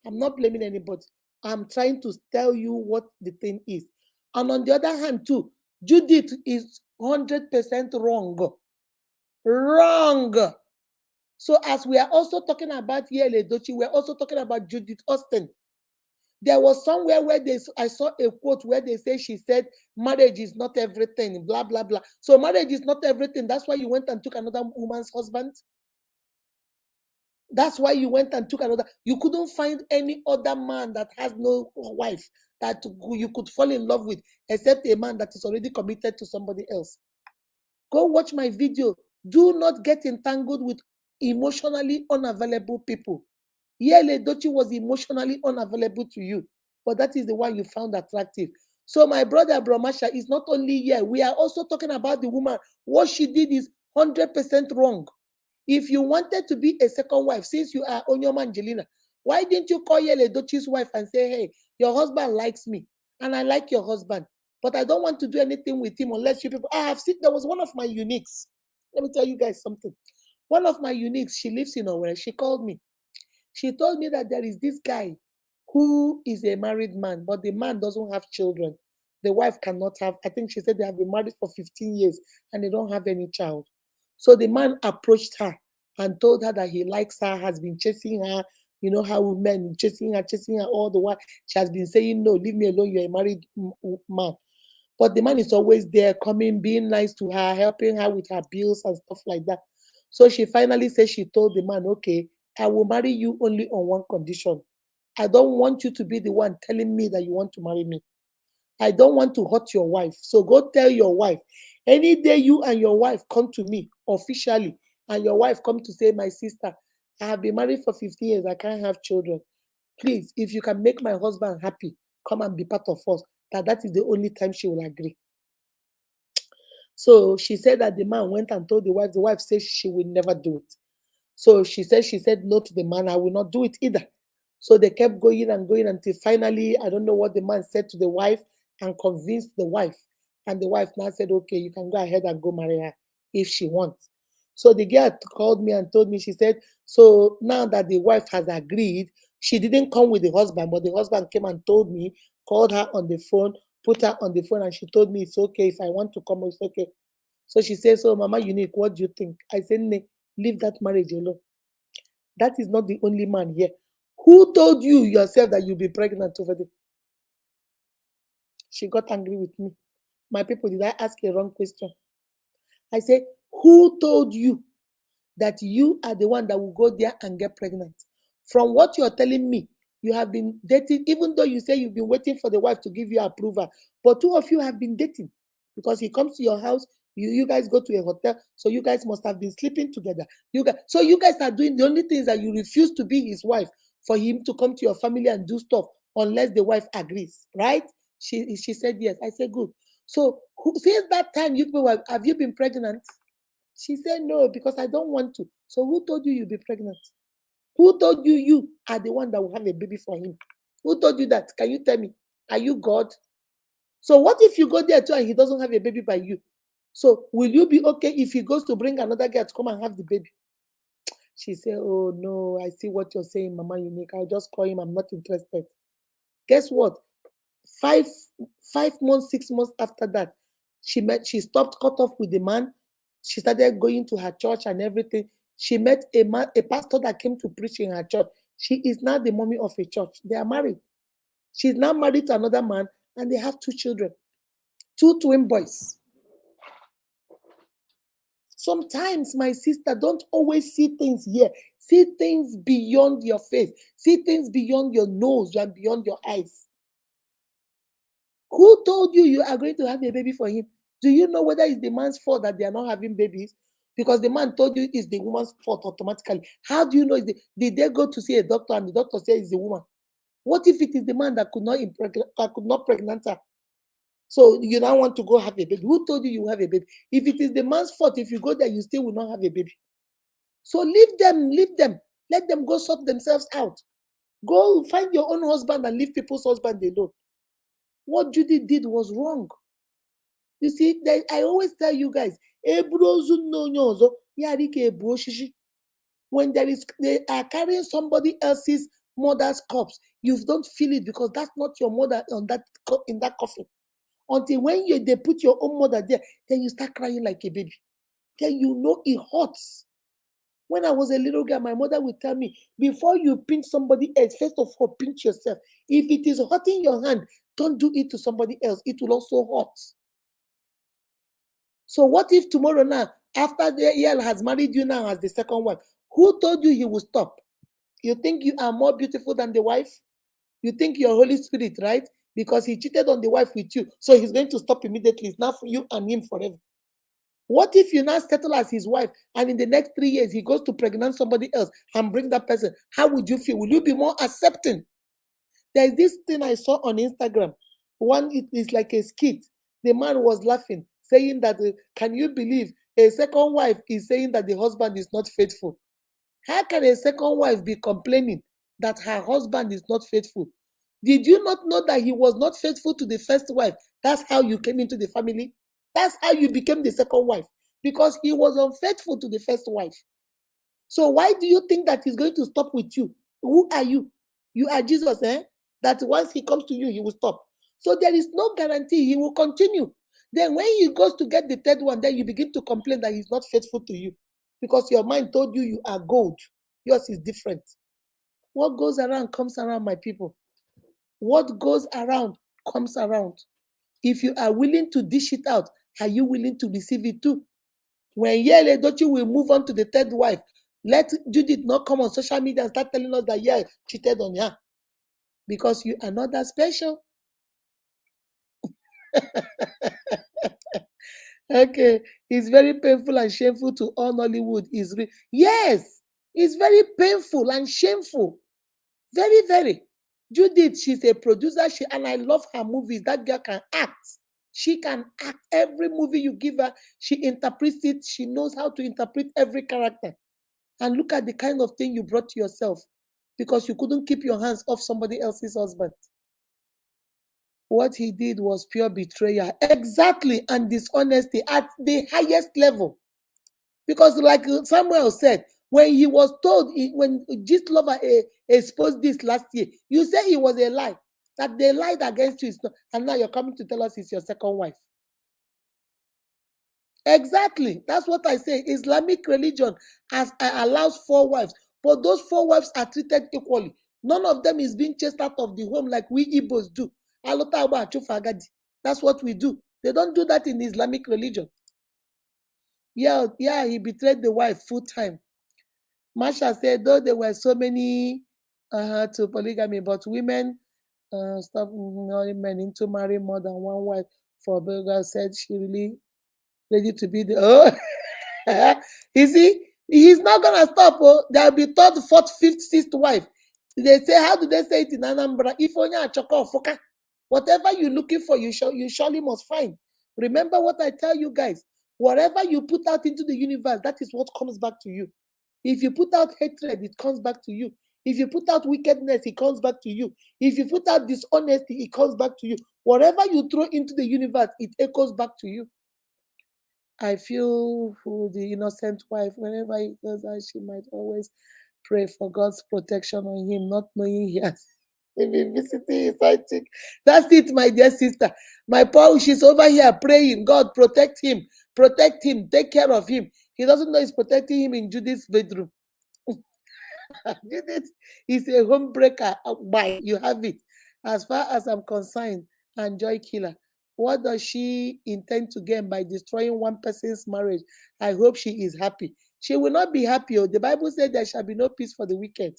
Speaker 1: I'm not blaming anybody. I'm trying to tell you what the thing is. And on the other hand, too, Judith is 100% wrong. Wrong. So as we are also talking about Edochie, we're also talking about Judith Austin. There was somewhere where I saw a quote where they say she said, marriage is not everything, blah, blah, blah. So marriage is not everything. That's why you went and took another woman's husband. That's why you went and took another. You couldn't find any other man that has no wife that you could fall in love with, except a man that is already committed to somebody else. Go watch my video. Do not get entangled with emotionally unavailable people. Edochie was emotionally unavailable to you. but that is the one you found attractive. So my brother Bromasha is not only here, we are also talking about the woman. What she did is 100% wrong. If you wanted to be a second wife, since you are Onyoma Angelina, why didn't you call Edochie's wife and say, hey, your husband likes me and I like your husband, but I don't want to do anything with him unless you people. I have seen, there was one of my uniques. Let me tell you guys something. One of my uniques, she lives in Owerri. She called me. She told me that there is this guy who is a married man, but the man doesn't have children. The wife cannot have, I think she said they have been married for 15 years and they don't have any child. So the man approached her and told her that he likes her, has been chasing her. You know how men chasing her all the while. She has been saying, no, leave me alone, you're a married man. But the man is always there, coming, being nice to her, helping her with her bills and stuff like that. So she finally said she told the man, okay, I will marry you only on one condition. I don't want you to be the one telling me that you want to marry me. I don't want to hurt your wife. So go tell your wife. Any day you and your wife come to me officially, and your wife come to say, my sister, I have been married for 15 years, I can't have children. Please, if you can make my husband happy, come and be part of us. That is the only time she will agree. So she said that the man went and told the wife. The wife said she will never do it. So she said no to the man. I will not do it either. So they kept going and going until finally, I don't know what the man said to the wife and convinced the wife. And the wife now said, okay, you can go ahead and go marry her if she wants. So the girl called me and told me, she said, so now that the wife has agreed, she didn't come with the husband, but the husband came and told me, called her on the phone, put her on the phone, and she told me it's okay if I want to come, it's okay. So she says, so Mama Unique, what do you think? I said, leave that marriage alone. That is not the only man here. Who told you yourself that you'll be pregnant over there? She got angry with me. My people, did I ask a wrong question? I said, who told you that you are the one that will go there and get pregnant? From what you're telling me, you have been dating, even though you say you've been waiting for the wife to give you approval, but two of you have been dating because he comes to your house, you guys go to a hotel, so you guys must have been sleeping together. So you guys are doing the only things that you refuse to be his wife for him to come to your family and do stuff unless the wife agrees, right? She said yes. I said good. So since that time, you people have you been pregnant? She said no, because I don't want to. So who told you you'll be pregnant? Who told you you are the one that will have a baby for him? Who told you that? Can you tell me? Are you God? So what if you go there too and he doesn't have a baby by you? So will you be okay if he goes to bring another girl to come and have the baby? She said, oh no, I see what you're saying, Mama Unique. I'll just call him. I'm not interested. Guess what? Five 5 months, 6 months after that, she stopped cut off with the man. She started going to her church and everything. She met a pastor that came to preach in her church. She is now the mommy of a church. They are married. She's now married to another man and they have 2 children, 2 twin boys. Sometimes, my sister, don't always see things here. See things beyond your face. See things beyond your nose and beyond your eyes. Who told you you are going to have a baby for him? Do you know whether it's the man's fault that they are not having babies? Because the man told you it's the woman's fault automatically. How do you know? Did they go to see a doctor and the doctor said it's the woman? What if it is the man that could not pregnant her? So you now want to go have a baby. Who told you you have a baby? If it is the man's fault, if you go there, you still will not have a baby. So leave them, leave them. Let them go sort themselves out. Go find your own husband and leave people's husband alone. What Judy did was wrong. You see, I always tell you guys, when they are carrying somebody else's mother's corpse, you don't feel it because that's not your mother in that coffin. Until when they put your own mother there, then you start crying like a baby. Then you know it hurts. When I was a little girl, my mother would tell me, before you pinch somebody else, first of all, pinch yourself. If it is hurting your hand, don't do it to somebody else. It will also hurt. So what if tomorrow now, after the EL has married you now as the second wife, who told you he will stop? You think you are more beautiful than the wife? You think you're Holy Spirit, right? Because he cheated on the wife with you. So he's going to stop immediately. It's now for you and him forever. What if you now settle as his wife and in the next 3 years he goes to pregnant somebody else and bring that person? How would you feel? Will you be more accepting? There's this thing I saw on Instagram. One, it is like a skit. The man was laughing, saying that, can you believe a second wife is saying that the husband is not faithful? How can a second wife be complaining that her husband is not faithful? Did you not know that he was not faithful to the first wife? That's how you came into the family. That's how you became the second wife, because he was unfaithful to the first wife. So why do you think that he's going to stop with you? Who are you? You are Jesus, eh? That once he comes to you, he will stop. So there is no guarantee he will continue. Then when he goes to get the third one, then you begin to complain that he's not faithful to you, because your mind told you you are gold. Yours is different. What goes around comes around, my people. What goes around comes around. If you are willing to dish it out, are you willing to receive it too? When Edochie will move on to the third wife, let Judith not come on social media and start telling us that cheated on her, because you are not that special. Okay, it's very painful and shameful to all Nollywood. Yes, it's very painful and shameful. Very, very. Judith, she's a producer, and I love her movies. That girl can act. She can act. Every movie you give her, she interprets it. She knows how to interpret every character. And look at the kind of thing you brought to yourself, because you couldn't keep your hands off somebody else's husband. What he did was pure betrayal. Exactly. And dishonesty at the highest level. Because like Samuel said, when he was told, when Gist Lover exposed this last year, you say it was a lie, that they lied against you, and now you're coming to tell us it's your second wife. Exactly. That's what I say. Islamic religion allows 4 wives, but those 4 wives are treated equally. None of them is being chased out of the home like we Igbos do. That's what we do. They don't do that in Islamic religion. Yeah, he betrayed the wife full time. Marsha said, though there were so many to polygamy, but women stop marrying men into marrying more than one wife. For Burger said she really ready to be the you see, he's not gonna stop. Oh, there'll be third, fourth, fifth, sixth wife. They say, how do they say it in Anambra? If only a choko foka, whatever you're looking for, you surely must find. Remember what I tell you guys. Whatever you put out into the universe, that is what comes back to you. If you put out hatred, it comes back to you. If you put out wickedness, it comes back to you. If you put out dishonesty, it comes back to you. Whatever you throw into the universe, it echoes back to you. I feel for the innocent wife. Whenever he goes out, she might always pray for God's protection on him, not knowing he has been visiting his side chick. That's it, my dear sister. My Paul, she's over here praying, God, protect him, take care of him. He doesn't know he's protecting him in Judith's bedroom. Judith is a homebreaker. Why? You have it. As far as I'm concerned, and joy killer. What does she intend to gain by destroying one person's marriage? I hope she is happy. She will not be happy. The Bible said there shall be no peace for the wicked.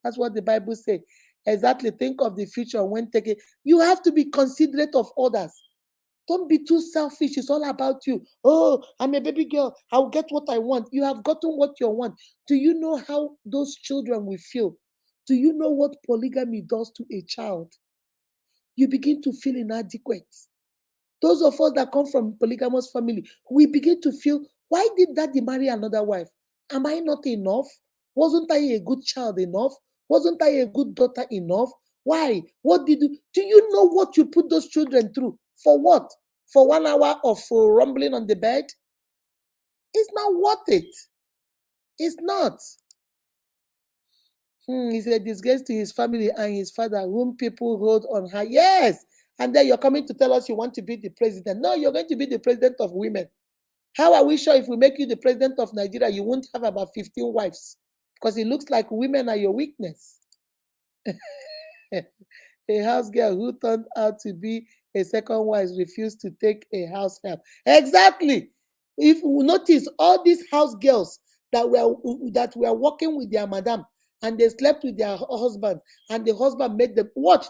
Speaker 1: That's what the Bible says. Exactly. Think of the future when taking. You have to be considerate of others. Don't be too selfish. It's all about you. Oh, I'm a baby girl. I'll get what I want. You have gotten what you want. Do you know how those children will feel? Do you know what polygamy does to a child? You begin to feel inadequate. Those of us that come from polygamous family, we begin to feel, why did daddy marry another wife? Am I not enough? Wasn't I a good child enough? Wasn't I a good daughter enough? Why? What did you do? You know what you put those children through? For what? For 1 hour of rumbling on the bed? It's not worth it. It's not. He's a disgrace to his family and his father, whom people hold on high. Yes. And then you're coming to tell us you want to be the president. No, you're going to be the president of women. How are we sure if we make you the president of Nigeria, you won't have about 15 wives? Because it looks like women are your weakness. A house girl who turned out to be a second wife refused to take a house help. Exactly. If we notice all these house girls that were working with their madam and they slept with their husband and the husband made them watch.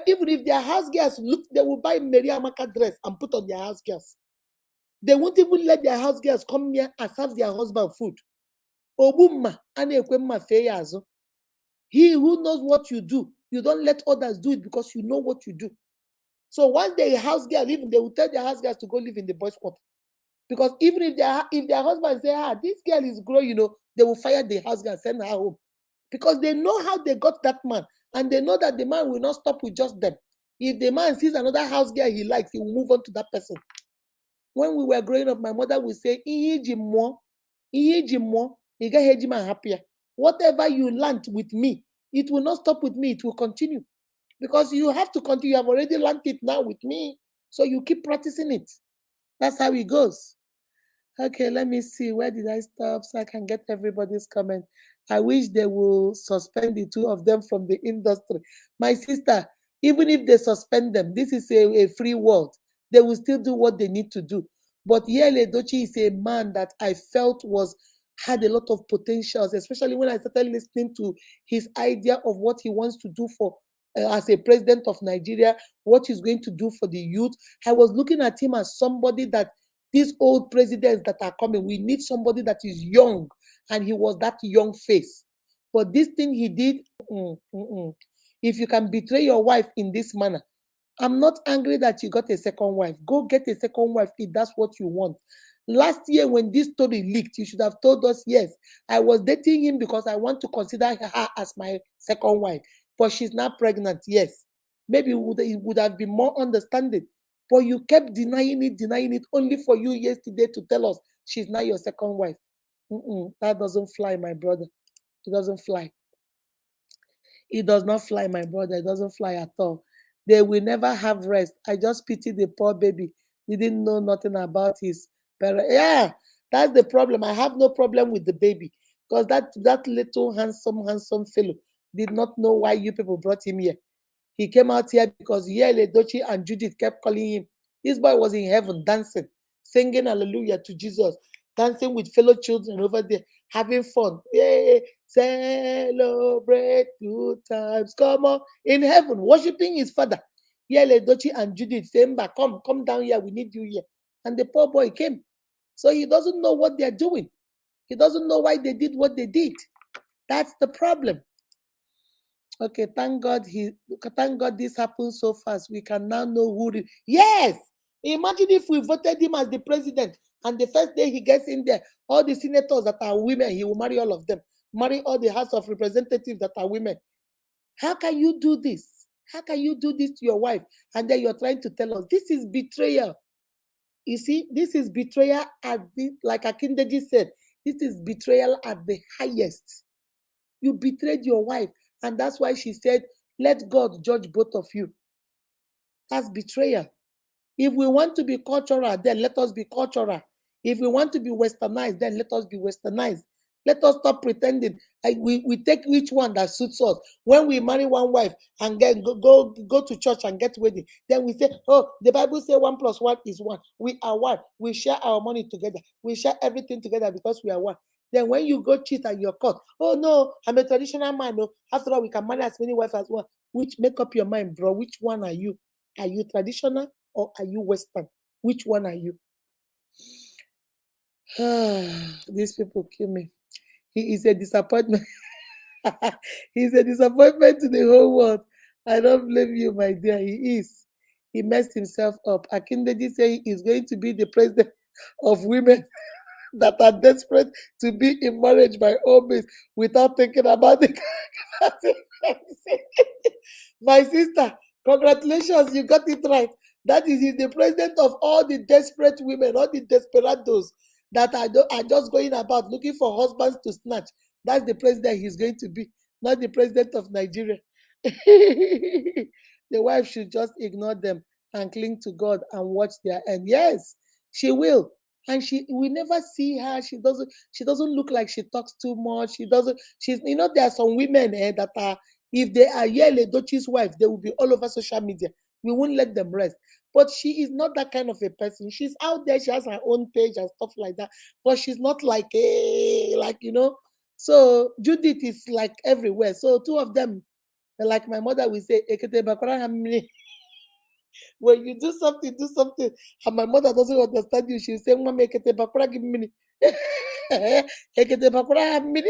Speaker 1: Even if their house girls look, they will buy Mary Amaka dress and put on their house girls. They won't even let their house girls come near and serve their husband food. Obumma, ane ekwemma feyazo. He who knows what you do You don't let others do it because you know what you do. So once they house girl, even they will tell their house girls to go live in the boys' quarter. Because even if their husband say, this girl is growing, they will fire the house girl, send her home. Because they know how they got that man. And they know that the man will not stop with just them. If the man sees another house girl he likes, he will move on to that person. When we were growing up, my mother would say, more, you get happier. Whatever you learned with me, it will not stop with me, it will continue. Because you have to continue. You have already learned it now with me. So you keep practicing it. That's how it goes. Okay, let me see. Where did I stop so I can get everybody's comment? I wish they will suspend the two of them from the industry. My sister, even if they suspend them, this is a free world. They will still do what they need to do. But Edochie is a man that I felt had a lot of potentials, especially when I started listening to his idea of what he wants to do for as a president of Nigeria, what he's going to do for the youth. I was looking at him as somebody that these old presidents that are coming, we need somebody that is young, and he was that young face. But this thing he did, if you can betray your wife in this manner, I'm not angry that you got a second wife. Go get a second wife if that's what you want. Last year, when this story leaked, you should have told us, yes, I was dating him because I want to consider her as my second wife. But she's not pregnant, yes. Maybe it would have been more understanding. But you kept denying it, only for you yesterday to tell us she's not your second wife. That doesn't fly, my brother. It doesn't fly. It does not fly, my brother. It doesn't fly at all. They will never have rest. I just pity the poor baby. He didn't know nothing about his parents. Yeah, that's the problem. I have no problem with the baby because that little handsome fellow did not know why you people brought him here. He came out here because Edochie and Judith kept calling him. This boy was in heaven dancing, singing hallelujah to Jesus, dancing with fellow children over there, having fun. Yay, celebrate good times. Come on, in heaven, worshiping his father. Edochie and Judith saying, come down here, we need you here. And the poor boy came. So he doesn't know what they're doing. He doesn't know why they did what they did. That's the problem. Okay, thank God this happened so fast. We can now know who. Yes, imagine if we voted him as the president, and the first day he gets in there, all the senators that are women, he will marry all of them, marry all the House of Representatives that are women. How can you do this? How can you do this to your wife? And then you're trying to tell us this is betrayal. You see, this is betrayal like Akindeji said, this is betrayal at the highest. You betrayed your wife. And that's why she said, let God judge both of you. That's betrayal. If we want to be cultural, then let us be cultural. If we want to be westernized, then let us be westernized. Let us stop pretending. We take each one that suits us. When we marry one wife and go to church and get wedding, then we say, oh, the Bible says 1 + 1 is 1. We are one. We share our money together. We share everything together because we are one. Then when you go cheat and you're caught, oh no, I'm a traditional man. No, after all, we can marry as many wives as one. Which make up your mind, bro. Which one are you? Are you traditional or are you Western? Which one are you? These people kill me. He is a disappointment. He's a disappointment to the whole world. I don't blame you, my dear. He is. He messed himself up. Akindeji say he is going to be the president of women that are desperate to be in marriage by all means without thinking about the My sister, congratulations, you got it right. That is, he's the president of all the desperate women, all the desperados that are just going about looking for husbands to snatch. That's the president he's going to be, not the president of Nigeria. The wife should just ignore them and cling to God and watch their end. Yes, she will. And we never see her. She doesn't look like she talks too much. There are some women that are, if they are Edochie's wife, they will be all over social media. We won't let them rest. But she is not that kind of a person. She's out there, she has her own page and stuff like that. But she's not like So Judith is like everywhere. So two of them, like my mother will say, Ekete bakora hamni. When you do something, and my mother doesn't understand you, she'll say, Mama, Ekete bakora give me. Ekete bakora hamni.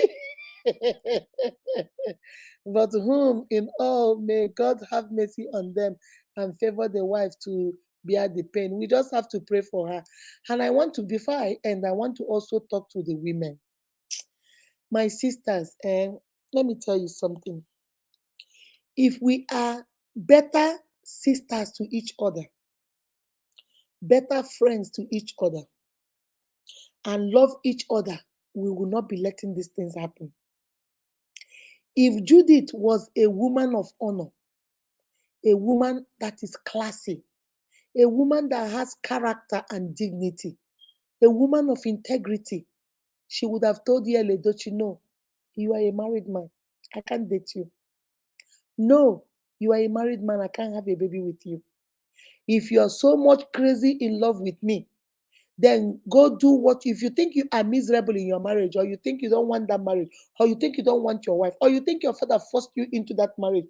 Speaker 1: But whom in all may God have mercy on them and favor the wife to bear the pain. We just have to pray for her. And I want to, before I end, I want to also talk to the women. My sisters, let me tell you something. If we are better sisters to each other, better friends to each other, and love each other, we will not be letting these things happen. If Judith was a woman of honor, a woman that is classy, a woman that has character and dignity, a woman of integrity, she would have told Edochie, no, you are a married man. I can't date you. No, you are a married man. I can't have a baby with you. If you are so much crazy in love with me, then go do what, if you think you are miserable in your marriage, or you think you don't want that marriage, or you think you don't want your wife, or you think your father forced you into that marriage,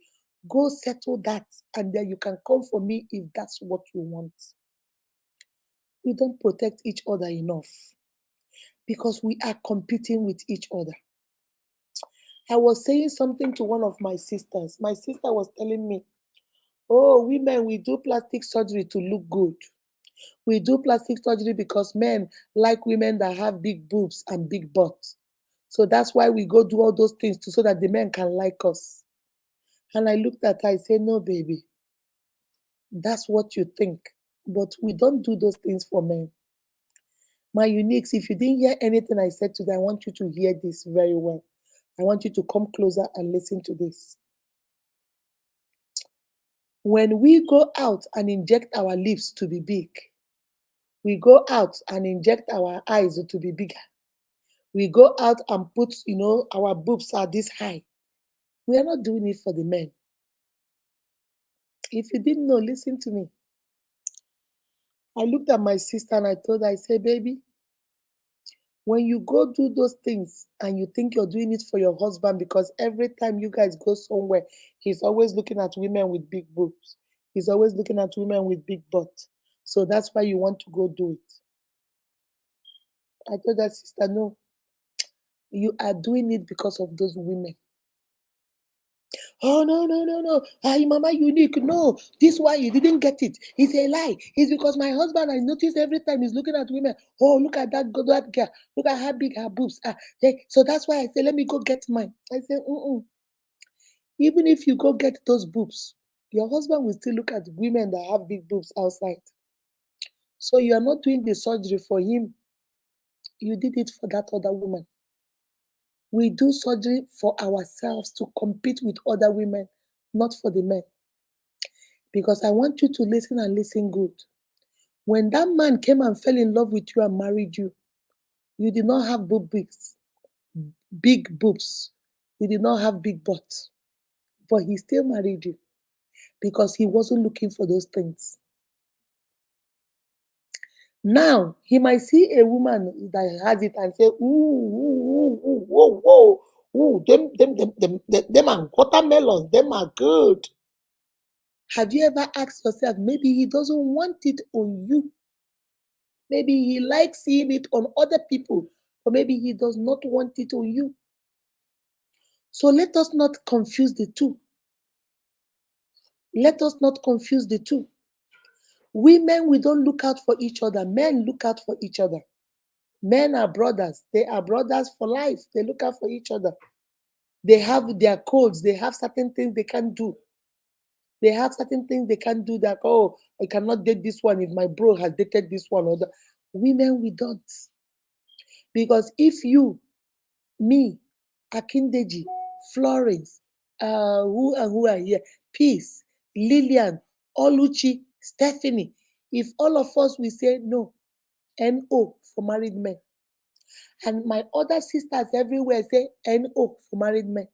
Speaker 1: go settle that, and then you can come for me if that's what you want. We don't protect each other enough because we are competing with each other. I was saying something to one of my sisters. My sister was telling me, oh, women, we do plastic surgery to look good. We do plastic surgery because men like women that have big boobs and big butts. So that's why we go do all those things so that the men can like us. And I looked at her, I said, no, baby, that's what you think. But we don't do those things for men. My uniques, if you didn't hear anything I said today, I want you to hear this very well. I want you to come closer and listen to this. When we go out and inject our lips to be big, we go out and inject our eyes to be bigger. We go out and put, our boobs are this high. We are not doing it for the men. If you didn't know, listen to me. I looked at my sister and I told her, I said, baby, when you go do those things and you think you're doing it for your husband, because every time you guys go somewhere, he's always looking at women with big boobs. He's always looking at women with big butts. So that's why you want to go do it. I told her, sister, no, you are doing it because of those women. Oh, no, no, no, no. Hi, Mama Unique. No, this why you didn't get it. It's a lie. It's because my husband, I notice every time he's looking at women. Oh, look at that girl. Look at how big her boobs are. So that's why I say, let me go get mine. I say, even if you go get those boobs, your husband will still look at women that have big boobs outside. So you are not doing the surgery for him. You did it for that other woman. We do surgery for ourselves to compete with other women, not for the men. Because I want you to listen and listen good. When that man came and fell in love with you and married you, you did not have big boobs. You did not have big butts. But he still married you because he wasn't looking for those things. Now, he might see a woman that has it and say, them are watermelons, them are good. Have you ever asked yourself, maybe he doesn't want it on you? Maybe he likes seeing it on other people, or maybe he does not want it on you. So let us not confuse the two. Let us not confuse the two. Women, we don't look out for each other. Men look out for each other. Men are brothers. They are brothers for life. They look out for each other. They have their codes. They have certain things they can't do. They have certain things they can't do that, oh, I cannot date this one if my bro has dated this one. Or the women, we don't. Because if you, me, Akindeji, Florence, who are here, Peace, Lillian, Oluchi, Stephanie, if all of us we say no, NO for married men, and my other sisters everywhere say NO for married men,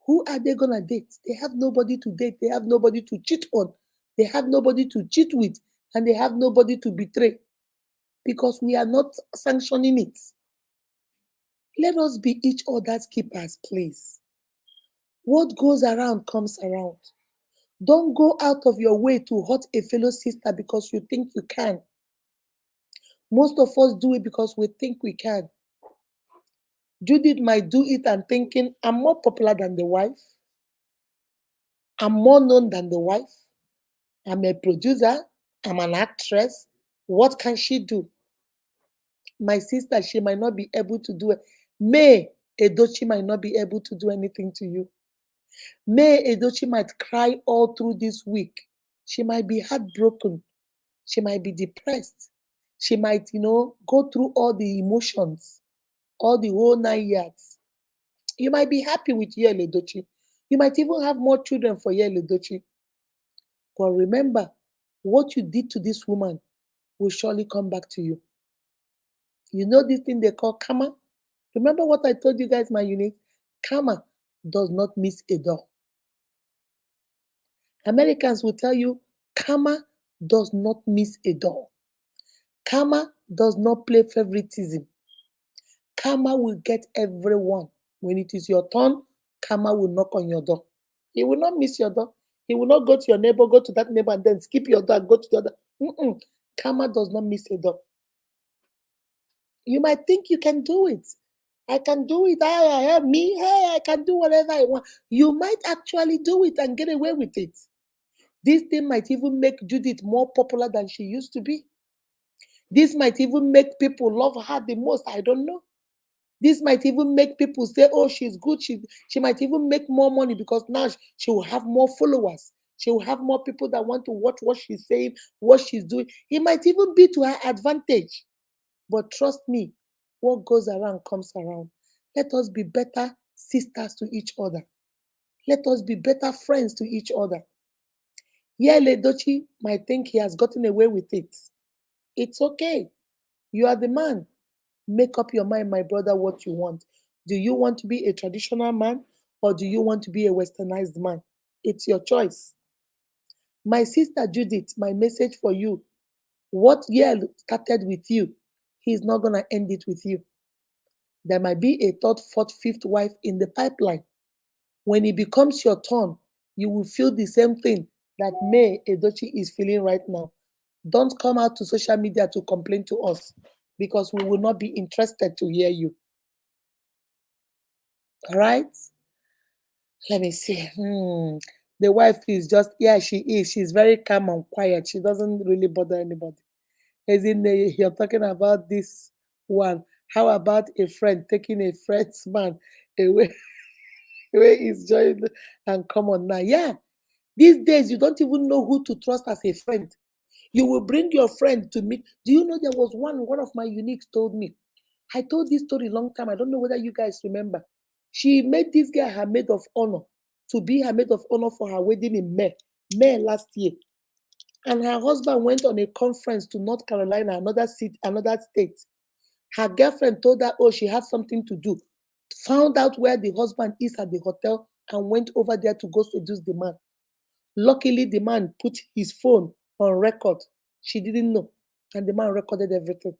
Speaker 1: who are they gonna date? They have nobody to date. They have nobody to cheat on. They have nobody to cheat with, and they have nobody to betray, because we are not sanctioning it. Let us be each other's keepers, please. What goes around comes around. Don't go out of your way to hurt a fellow sister because you think you can. Most of us do it because we think we can. Judith might do it and thinking, I'm more popular than the wife. I'm more known than the wife. I'm a producer. I'm an actress. What can she do? My sister, she might not be able to do it. May Edochie might not be able to do anything to you. May Edochie might cry all through this week. She might be heartbroken. She might be depressed. She might, go through all the emotions, all the whole 9 years. You might be happy with Yel Edochie. You might even have more children for Yel Edochie. But remember, what you did to this woman will surely come back to you. You know this thing they call karma? Remember what I told you guys, my unit? Karma does not miss a door. Americans will tell you karma does not miss a door. Karma does not play favoritism. Karma will get everyone. When it is your turn, karma will knock on your door. He will not miss your door. He will not go to your neighbor, go to that neighbor, and then skip your door and go to the other. Karma does not miss a door. You might think you can do it. I can do it. Me. Hey, I can do whatever I want. You might actually do it and get away with it. This thing might even make Judith more popular than she used to be. This might even make people love her the most. I don't know. This might even make people say, oh, she's good. She might even make more money because now she will have more followers. She will have more people that want to watch what she's saying, what she's doing. It might even be to her advantage. But trust me, what goes around comes around. Let us be better sisters to each other. Let us be better friends to each other. Yeah, Edochie might think he has gotten away with it. It's okay. You are the man. Make up your mind, my brother, what you want. Do you want to be a traditional man or do you want to be a westernized man? It's your choice. My sister Judith, my message for you, what Yale started with you, he's not going to end it with you. There might be a third, fourth, fifth wife in the pipeline. When it becomes your turn, you will feel the same thing that May Edochie is feeling right now. Don't come out to social media to complain to us because we will not be interested to hear you. All right? Let me see. The wife is just, yeah, she is. She's very calm and quiet. She doesn't really bother anybody. As in, you're talking about this one. How about a friend taking a friend's man away, away is joined and come on now? Yeah. These days, you don't even know who to trust as a friend. You will bring your friend to meet. Do you know there was one of my uniques told me? I told this story a long time. I don't know whether you guys remember. She made this guy her maid of honor to be her maid of honor for her wedding in May last year. And her husband went on a conference to North Carolina, another state. Her girlfriend told her, oh, she has something to do. Found out where the husband is at the hotel and went over there to go seduce the man. Luckily, the man put his phone on record. She didn't know. And the man recorded everything.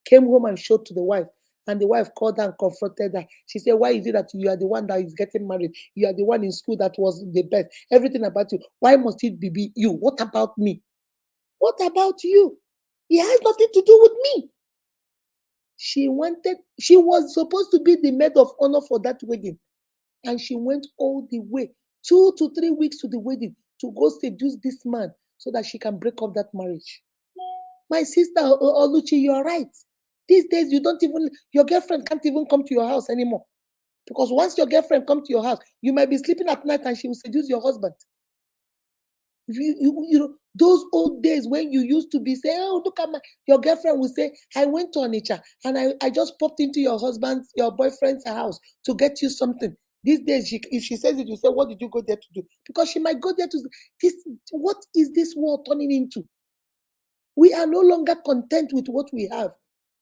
Speaker 1: Came home and showed to the wife. And the wife called her and confronted her. She said, why is it that you are the one that is getting married? You are the one in school that was the best. Everything about you. Why must it be you? What about me? What about you? It has nothing to do with me. She was supposed to be the maid of honor for that wedding. And she went all the way, 2 to 3 weeks to the wedding to go seduce this man so that she can break up that marriage. My sister Oluchi, you are right. These days, your girlfriend can't even come to your house anymore. Because once your girlfriend comes to your house, you might be sleeping at night and she will seduce your husband. Those old days when you used to be saying, oh, look at your girlfriend will say, I went to Onitsha and I just popped into your boyfriend's house to get you something. These days, if she says it, you say, what did you go there to do? Because she might go there to what is this world turning into? We are no longer content with what we have.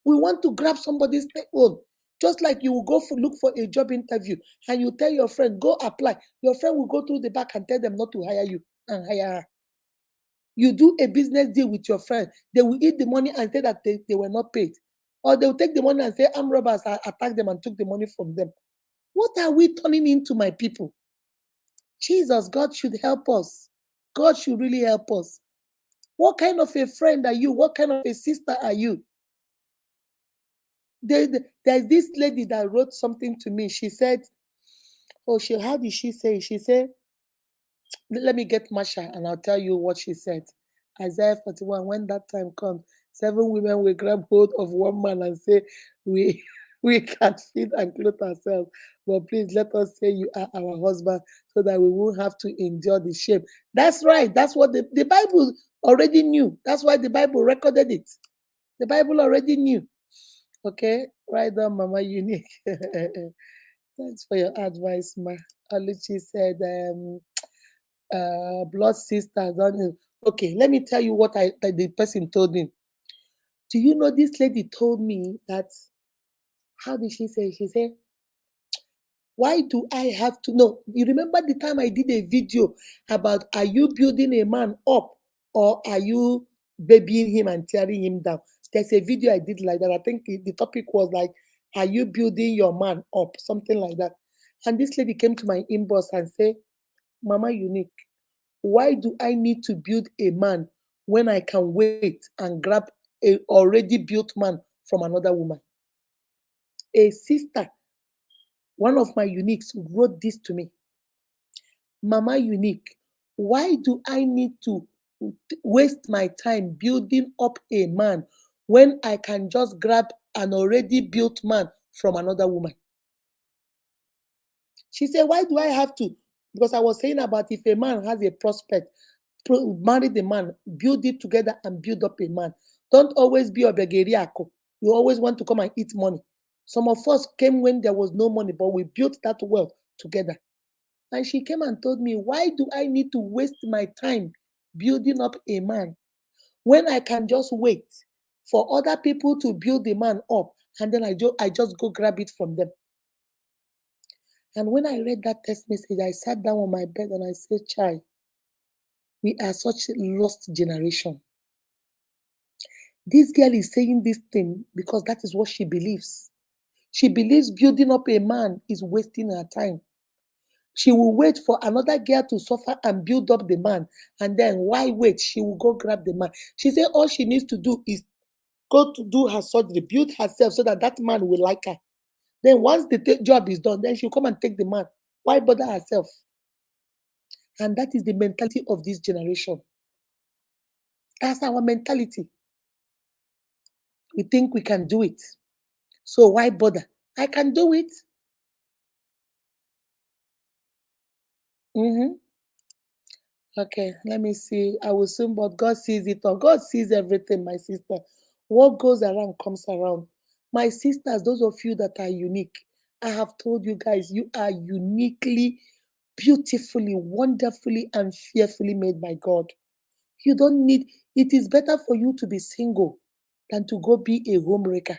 Speaker 1: We want to grab somebody's own. Just like you will look for a job interview and you tell your friend, go apply. Your friend will go through the back and tell them not to hire you and hire her. You do a business deal with your friend. They will eat the money and say that they were not paid. Or they will take the money and say armed robbers attacked them and took the money from them. What are we turning into, my people? Jesus, God should help us. God should really help us. What kind of a friend are you? What kind of a sister are you? There's this lady that wrote something to me. She said, "Oh, how did she say? She said, let me get Masha and I'll tell you what she said. Isaiah 41, when that time comes, 7 women will grab hold of one man and say, we we can feed and clothe ourselves. But please let us say you are our husband so that we won't have to endure the shame." That's right. That's what the Bible already knew. That's why the Bible recorded it. The Bible already knew. Okay, right on, Mama Unique. Thanks for your advice, Ma. Oluchi said, blood sister. Okay, let me tell you what that the person told me. Do you know this lady told me that? How did she say? She said, "Why do I have to know?" You remember the time I did a video about, are you building a man up or are you babying him and tearing him down? There's a video I did like that. I think the topic was like, are you building your man up? Something like that. And this lady came to my inbox and said, "Mama Unique, why do I need to build a man when I can wait and grab a already built man from another woman?" A sister, one of my uniques, wrote this to me. "Mama Unique, why do I need to waste my time building up a man when I can just grab an already built man from another woman?" She said, "Why do I have to?" Because I was saying about, if a man has a prospect, marry the man, build it together and build up a man. Don't always be a begeriaco. You always want to come and eat money. Some of us came when there was no money, but we built that wealth together. And she came and told me, "Why do I need to waste my time building up a man when I can just wait for other people to build the man up and then I just go grab it from them?" And when I read that text message, I sat down on my bed and I said, "Chai, we are such a lost generation. This girl is saying this thing because that is what she believes. She believes building up a man is wasting her time. She will wait for another girl to suffer and build up the man. And then why wait? She will go grab the man." She said all she needs to do is go to do her surgery, build herself so that that man will like her. Then once the job is done, then she'll come and take the man. Why bother herself? And that is the mentality of this generation. That's our mentality. We think we can do it. So why bother? I can do it. Mhm. Okay, let me see. I will soon, but God sees it all. God sees everything, my sister. What goes around comes around. My sisters, those of you that are unique, I have told you guys, you are uniquely, beautifully, wonderfully, and fearfully made by God. You don't need, it is better for you to be single than to go be a homewrecker.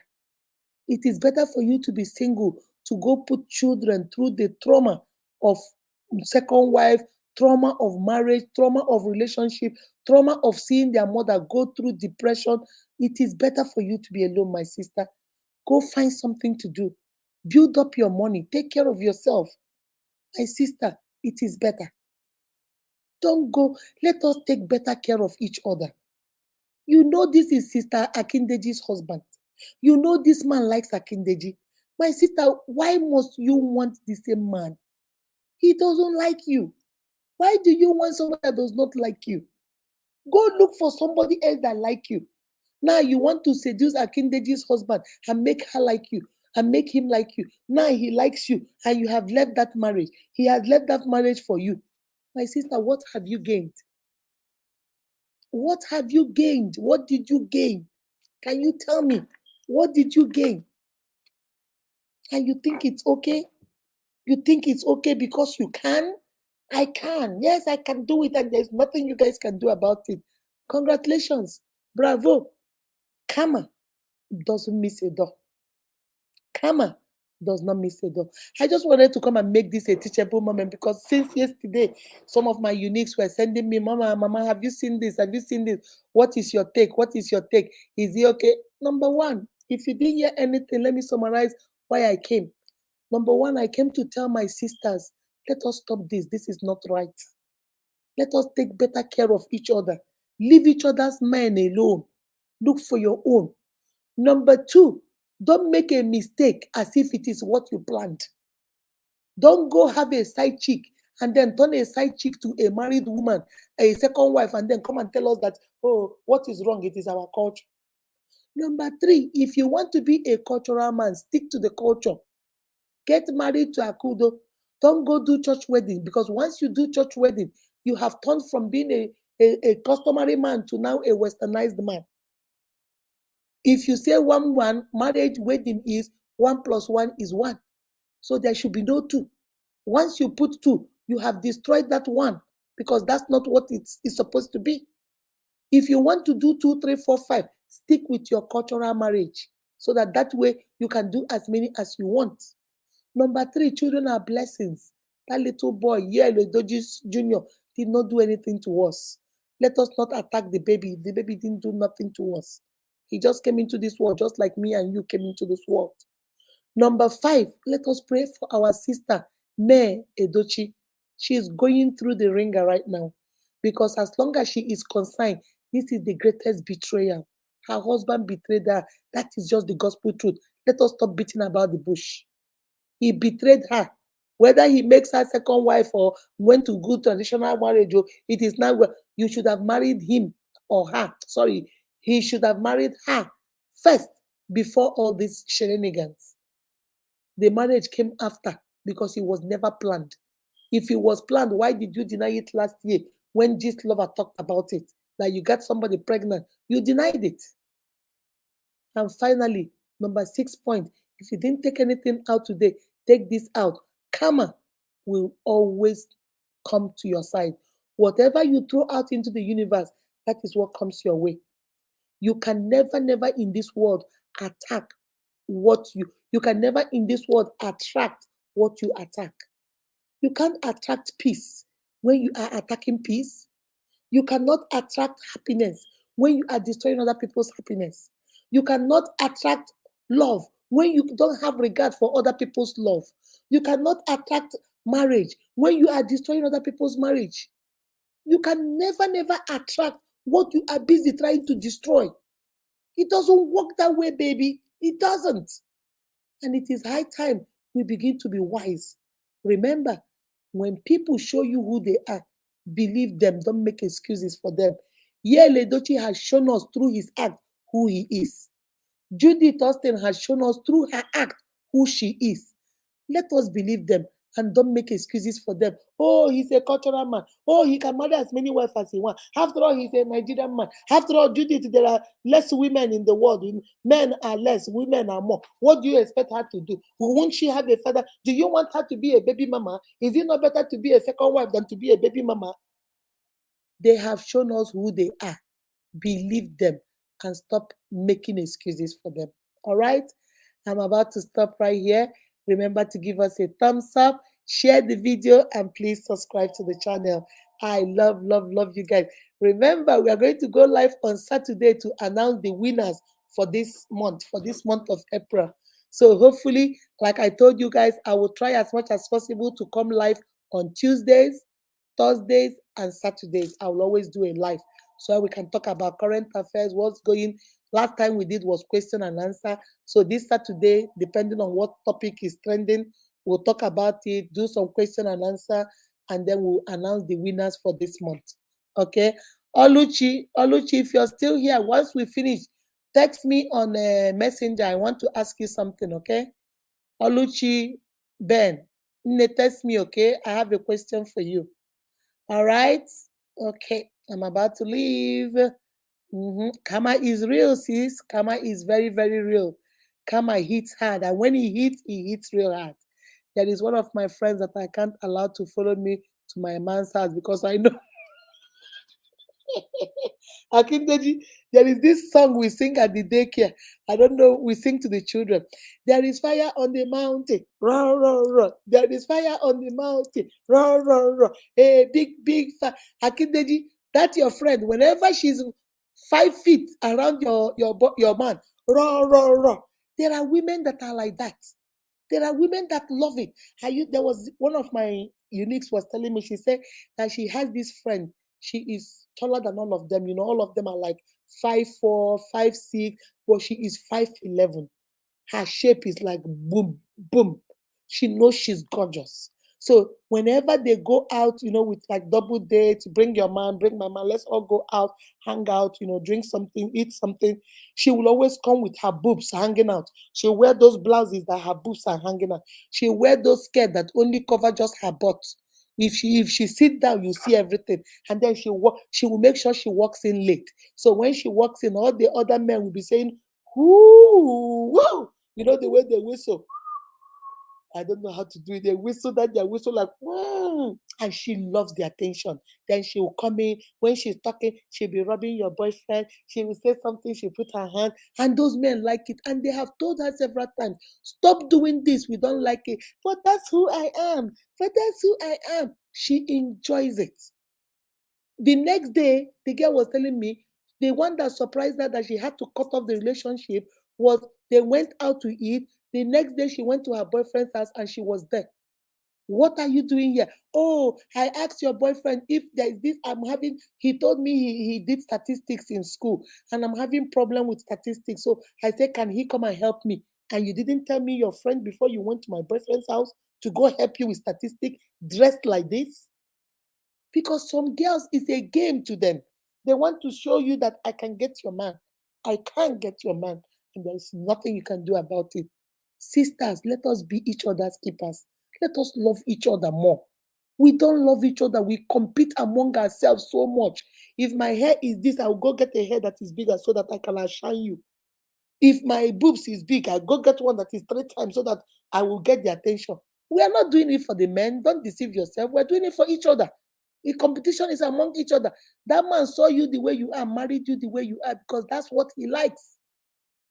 Speaker 1: It is better for you to be single, to go put children through the trauma of second wife, trauma of marriage, trauma of relationship, trauma of seeing their mother go through depression. It is better for you to be alone, my sister. Go find something to do. Build up your money. Take care of yourself. My sister, it is better. Don't go. Let us take better care of each other. You know this is Sister Akindeji's husband. You know this man likes Akindeji. My sister, why must you want the same man? He doesn't like you. Why do you want someone that does not like you? Go look for somebody else that like you. Now you want to seduce Akindeji's husband and make her like you and make him like you. Now he likes you and you have left that marriage. He has left that marriage for you. My sister, what have you gained? What have you gained? What did you gain? Can you tell me? What did you gain? And you think it's okay? You think it's okay because you can? I can. Yes, I can do it, and there's nothing you guys can do about it. Congratulations. Bravo. Karma doesn't miss a door. Karma does not miss a door. I just wanted to come and make this a teachable moment because since yesterday, some of my uniques were sending me, "Mama, Mama, have you seen this? Have you seen this? What is your take? What is your take? Is it okay?" Number one, if you didn't hear anything, let me summarize why I came. Number one, I came to tell my sisters, let us stop this. This is not right. Let us take better care of each other. Leave each other's men alone. Look for your own. Number two, Don't make a mistake as if it is what you planned. Don't go have a side chick and then turn a side chick to a married woman, a second wife, and then come and tell us that, oh, what is wrong? It is our culture. Number three, if you want to be a cultural man, stick to the culture. Get married to Akudo. Don't go do church wedding, because once you do church wedding, you have turned from being a customary man to now a westernized man. If you say 1 1, marriage wedding is 1 + 1 is 1. So there should be no 2. Once you put 2, you have destroyed that 1, because that's not what it's supposed to be. If you want to do 2, 3, 4, 5, stick with your cultural marriage, so that way you can do as many as you want. Number 3, children are blessings. That little boy, Edochie Jr., did not do anything to us. Let us not attack the baby. The baby didn't do nothing to us. He just came into this world just like me and you came into this world. Number 5, let us pray for our sister, May Edochie. She is going through the ringer right now, because as long as she is concerned, this is the greatest betrayal. Her husband betrayed her. That is just the gospel truth. Let us stop beating about the bush. He betrayed her. Whether he makes her second wife or went to good traditional marriage, it is now, you should have married him or her. Sorry, he should have married her first before all these shenanigans. The marriage came after, because it was never planned. If it was planned, why did you deny it last year when this lover talked about it? That you got somebody pregnant, you denied it. And finally, number 6 point, if you didn't take anything out today, take this out. Karma will always come to your side. Whatever you throw out into the universe, that is what comes your way. You can never, never in this world attack what you can never in this world attract what you attack. You can't attract peace when you are attacking peace. You cannot attract happiness when you are destroying other people's happiness. You cannot attract love when you don't have regard for other people's love. You cannot attract marriage when you are destroying other people's marriage. You can never, never attract what you are busy trying to destroy. It doesn't work that way, baby. It doesn't. And it is high time we begin to be wise. Remember, when people show you who they are, believe them, don't make excuses for them. Edochie has shown us through his act who he is. Judith Austin has shown us through her act who she is. Let us believe them and don't make excuses for them. Oh, he's a cultural man. Oh, he can marry as many wives as he wants. After all, he's a Nigerian man. After all, Judith, there are less women in the world. Men are less, women are more. What do you expect her to do? Won't she have a father? Do you want her to be a baby mama? Is it not better to be a second wife than to be a baby mama? They have shown us who they are. Believe them and stop making excuses for them. All right? I'm about to stop right here. Remember to give us a thumbs up, share the video, and please subscribe to the channel. I love, love, love you guys. Remember, we are going to go live on Saturday to announce the winners for this month of April. So hopefully, like I told you guys, I will try as much as possible to come live on Tuesdays, Thursdays, and Saturdays. I will always do a live so we can talk about current affairs, what's going. Last time we did was question and answer. So this Saturday, depending on what topic is trending, we'll talk about it, do some question and answer, and then we'll announce the winners for this month. Okay. Oluchi, if you're still here, once we finish, text me on Messenger. I want to ask you something, okay? Oluchi, Ben, text me, okay? I have a question for you. All right. Okay. I'm about to leave. Karma is real, sis. Karma is very, very real. Karma hits hard. And when he hits real hard. There is one of my friends that I can't allow to follow me to my man's house because I know. Akindeji, there is this song we sing at the daycare. I don't know, we sing to the children. There is fire on the mountain. Rah, rah, rah. There is fire on the mountain. Rah, rah, rah. Hey, big fire. Akindeji, that's your friend. Whenever she's 5 feet around your man, rah, rah, rah. There are women that are like that. There are women that love it. There was one of my uniques was telling me, she said that she has this friend. She is taller than all of them. All of them are like 5'4", 5'6", but she is 5'11". Her shape is like boom, boom. She knows she's gorgeous. So whenever they go out, with like double dates, bring your man, bring my man, let's all go out, hang out, drink something, eat something. She will always come with her boobs hanging out. She'll wear those blouses that her boobs are hanging out. She'll wear those skirts that only cover just her butt. If she sit down, you see everything. And then she will make sure she walks in late. So when she walks in, all the other men will be saying, whoo, whoo. The way they whistle. I don't know how to do it. They whistle that they whistle like, and she loves the attention. Then she will come in. When she's talking, she'll be rubbing your boyfriend. She will say something, she'll put her hand, and those men like it. And they have told her several times, stop doing this. We don't like it. But that's who I am. But that's who I am. She enjoys it. The next day, the girl was telling me the one that surprised her that she had to cut off the relationship was they went out to eat. The next day, she went to her boyfriend's house and she was there. What are you doing here? Oh, I asked your boyfriend if there is this. He told me he did statistics in school and I'm having problem with statistics. So I said, can he come and help me? And you didn't tell me your friend before you went to my boyfriend's house to go help you with statistics dressed like this? Because some girls, it's a game to them. They want to show you that I can get your man. I can't get your man. And there's nothing you can do about it. Sisters, let us be each other's keepers. Let us love each other more. We don't love each other. We compete among ourselves so much. If my hair is this, I'll go get a hair that is bigger so that I can outshine you. If my boobs is big, I go get one that is 3 times so that I will get the attention. We are not doing it for the men. Don't deceive yourself. We're doing it for each other. The competition is among each other. That man saw you the way you are, married you the way you are, because that's what he likes.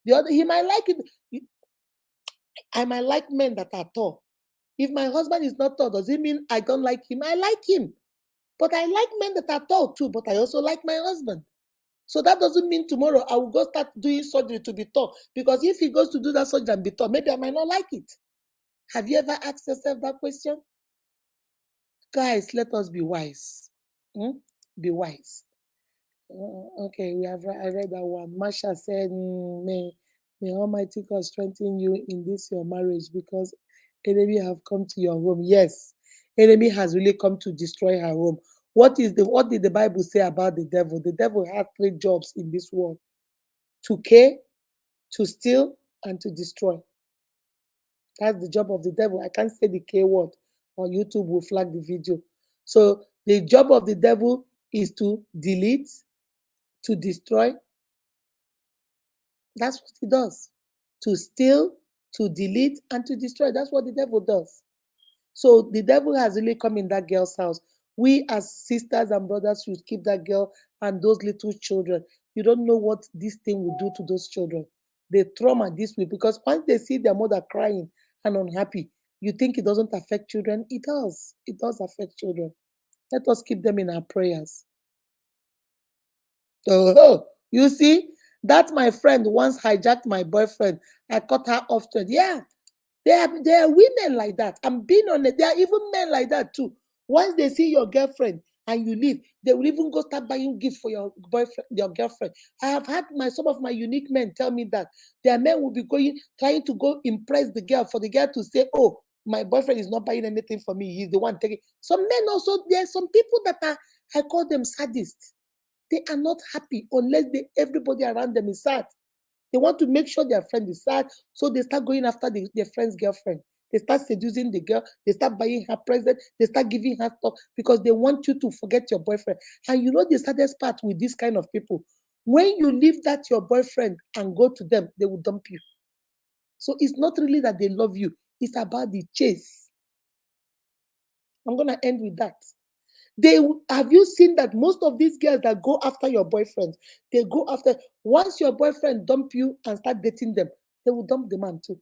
Speaker 1: The other, he might like it. I might like men that are tall. If my husband is not tall, does it mean I don't like him? I like him. But I like men that are tall too, but I also like my husband. So that doesn't mean tomorrow I will go start doing surgery to be tall. Because if he goes to do that surgery and be tall, maybe I might not like it. Have you ever asked yourself that question? Guys, let us be wise. Be wise. Okay, I read that one. Marsha said, may Almighty God strengthen you in this your marriage because enemy have come to your home. Yes, enemy has really come to destroy her home. What did the Bible say about the devil? The devil had 3 jobs in this world: to kill, to steal, and to destroy. That's the job of the devil. I can't say the K word, or YouTube will flag the video. So the job of the devil is to delete, to destroy. That's what he does. To steal, to delete, and to destroy. That's what the devil does. So the devil has really come in that girl's house. We as sisters and brothers should keep that girl and those little children. You don't know what this thing will do to those children. The trauma this will, because once they see their mother crying and unhappy, you think it doesn't affect children. It does. It does affect children. Let us keep them in our prayers. Oh, you see, that my friend once hijacked my boyfriend. I cut her off to it. Yeah, there are women like that. I'm being honest. There are even men like that too. Once they see your girlfriend and you leave, they will even go start buying gifts for your boyfriend, your girlfriend. I have had some of my unique men tell me that their men will be trying to go impress the girl for the girl to say, "Oh, my boyfriend is not buying anything for me. He's the one taking." Some men also, there are some people that are, I call them sadists. They are not happy unless everybody around them is sad. They want to make sure their friend is sad, so they start going after their friend's girlfriend. They start seducing the girl. They start buying her present. They start giving her stuff because they want you to forget your boyfriend. And you know the saddest part with this kind of people, when you leave that your boyfriend and go to them, they will dump you. So it's not really that they love you. It's about the chase. I'm going to end with that. Have you seen that most of these girls that go after your boyfriends, they go after, once your boyfriend dump you and start dating them, they will dump the man too.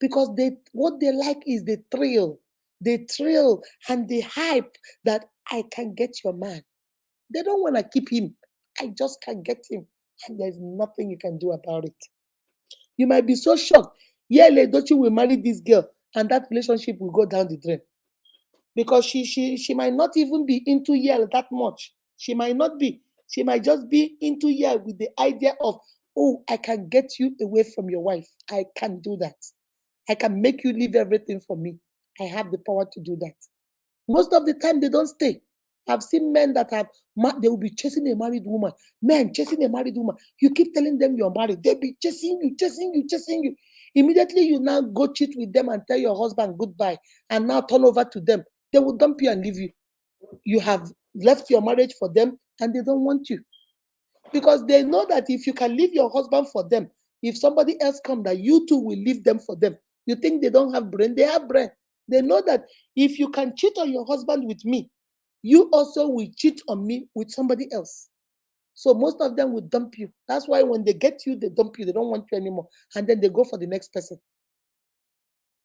Speaker 1: Because what they like is the thrill and the hype that I can get your man. They don't want to keep him. I just can't get him. And there's nothing you can do about it. You might be so shocked. Yeah, Edochie will marry this girl and that relationship will go down the drain. Because she might not even be into Yale that much. She might not be. She might just be into Yale with the idea of, oh, I can get you away from your wife. I can do that. I can make you leave everything for me. I have the power to do that. Most of the time, they don't stay. I've seen men that they will be chasing a married woman. Men chasing a married woman. You keep telling them you're married. They'll be chasing you, chasing you, chasing you. Immediately, you now go cheat with them and tell your husband goodbye and now turn over to them. They will dump you and leave you. You have left your marriage for them and they don't want you. Because they know that if you can leave your husband for them, if somebody else comes, that you too will leave them for them. You think they don't have brain? They have brain. They know that if you can cheat on your husband with me, you also will cheat on me with somebody else. So most of them will dump you. That's why when they get you, they dump you. They don't want you anymore. And then they go for the next person.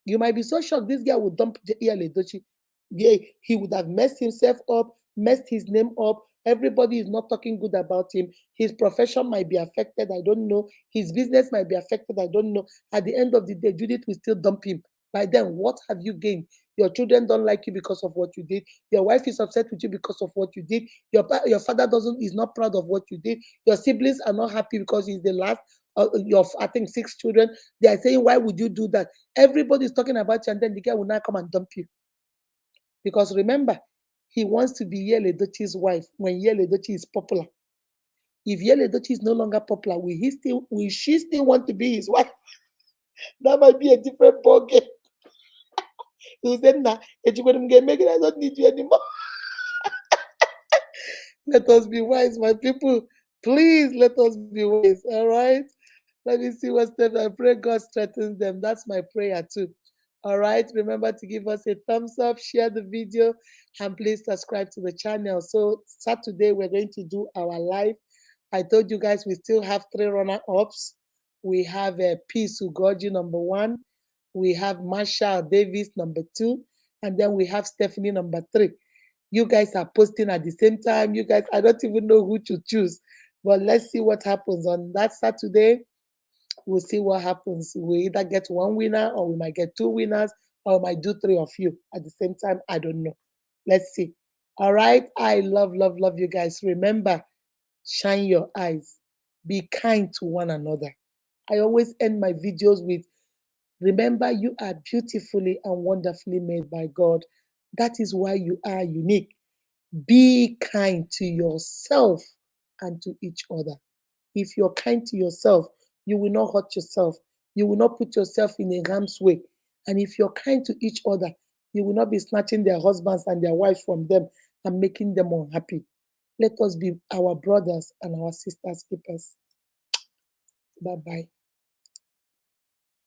Speaker 1: You might be so shocked this guy would dump Edochie. Yeah, he would have messed himself up, messed his name up. Everybody is not talking good about him. His profession might be affected. I don't know. His business might be affected. I don't know. At the end of the day, Judith will still dump him. By then, what have you gained? Your children don't like you because of what you did. Your wife is upset with you because of what you did. Your father is not proud of what you did. Your siblings are not happy because he's the last of I think 6 children. They are saying, why would you do that? Everybody is talking about you, and then the guy will now come and dump you. Because remember, he wants to be Edochie's wife when Edochie is popular. If Edochie is no longer popular, will she still want to be his wife? That might be a different ballgame. He said, nah, I don't need you anymore. Let us be wise, my people. Please let us be wise. All right. Let me see what step. I pray God strengthens them. That's my prayer too. All right. Remember to give us a thumbs up, share the video, and please subscribe to the channel. So Saturday we're going to do our live. I told you guys we still have 3 runner-ups. We have Peace Ugoji number 1. We have Marshall Davis number 2, and then we have Stephanie number 3. You guys are posting at the same time. You guys, I don't even know who to choose. But let's see what happens on that Saturday. We'll see what happens. We either get 1 winner or we might get 2 winners or we might do 3 of you at the same time. I don't know. Let's see. All right. I love you guys. Remember, shine your eyes. Be kind to one another. I always end my videos with, remember, you are beautifully and wonderfully made by God. That is why you are unique. Be kind to yourself and to each other. If you're kind to yourself, you will not hurt yourself. You will not put yourself in a harm's way. And if you're kind to each other, you will not be snatching their husbands and their wives from them and making them unhappy. Let us be our brothers and our sisters' keepers. Bye-bye.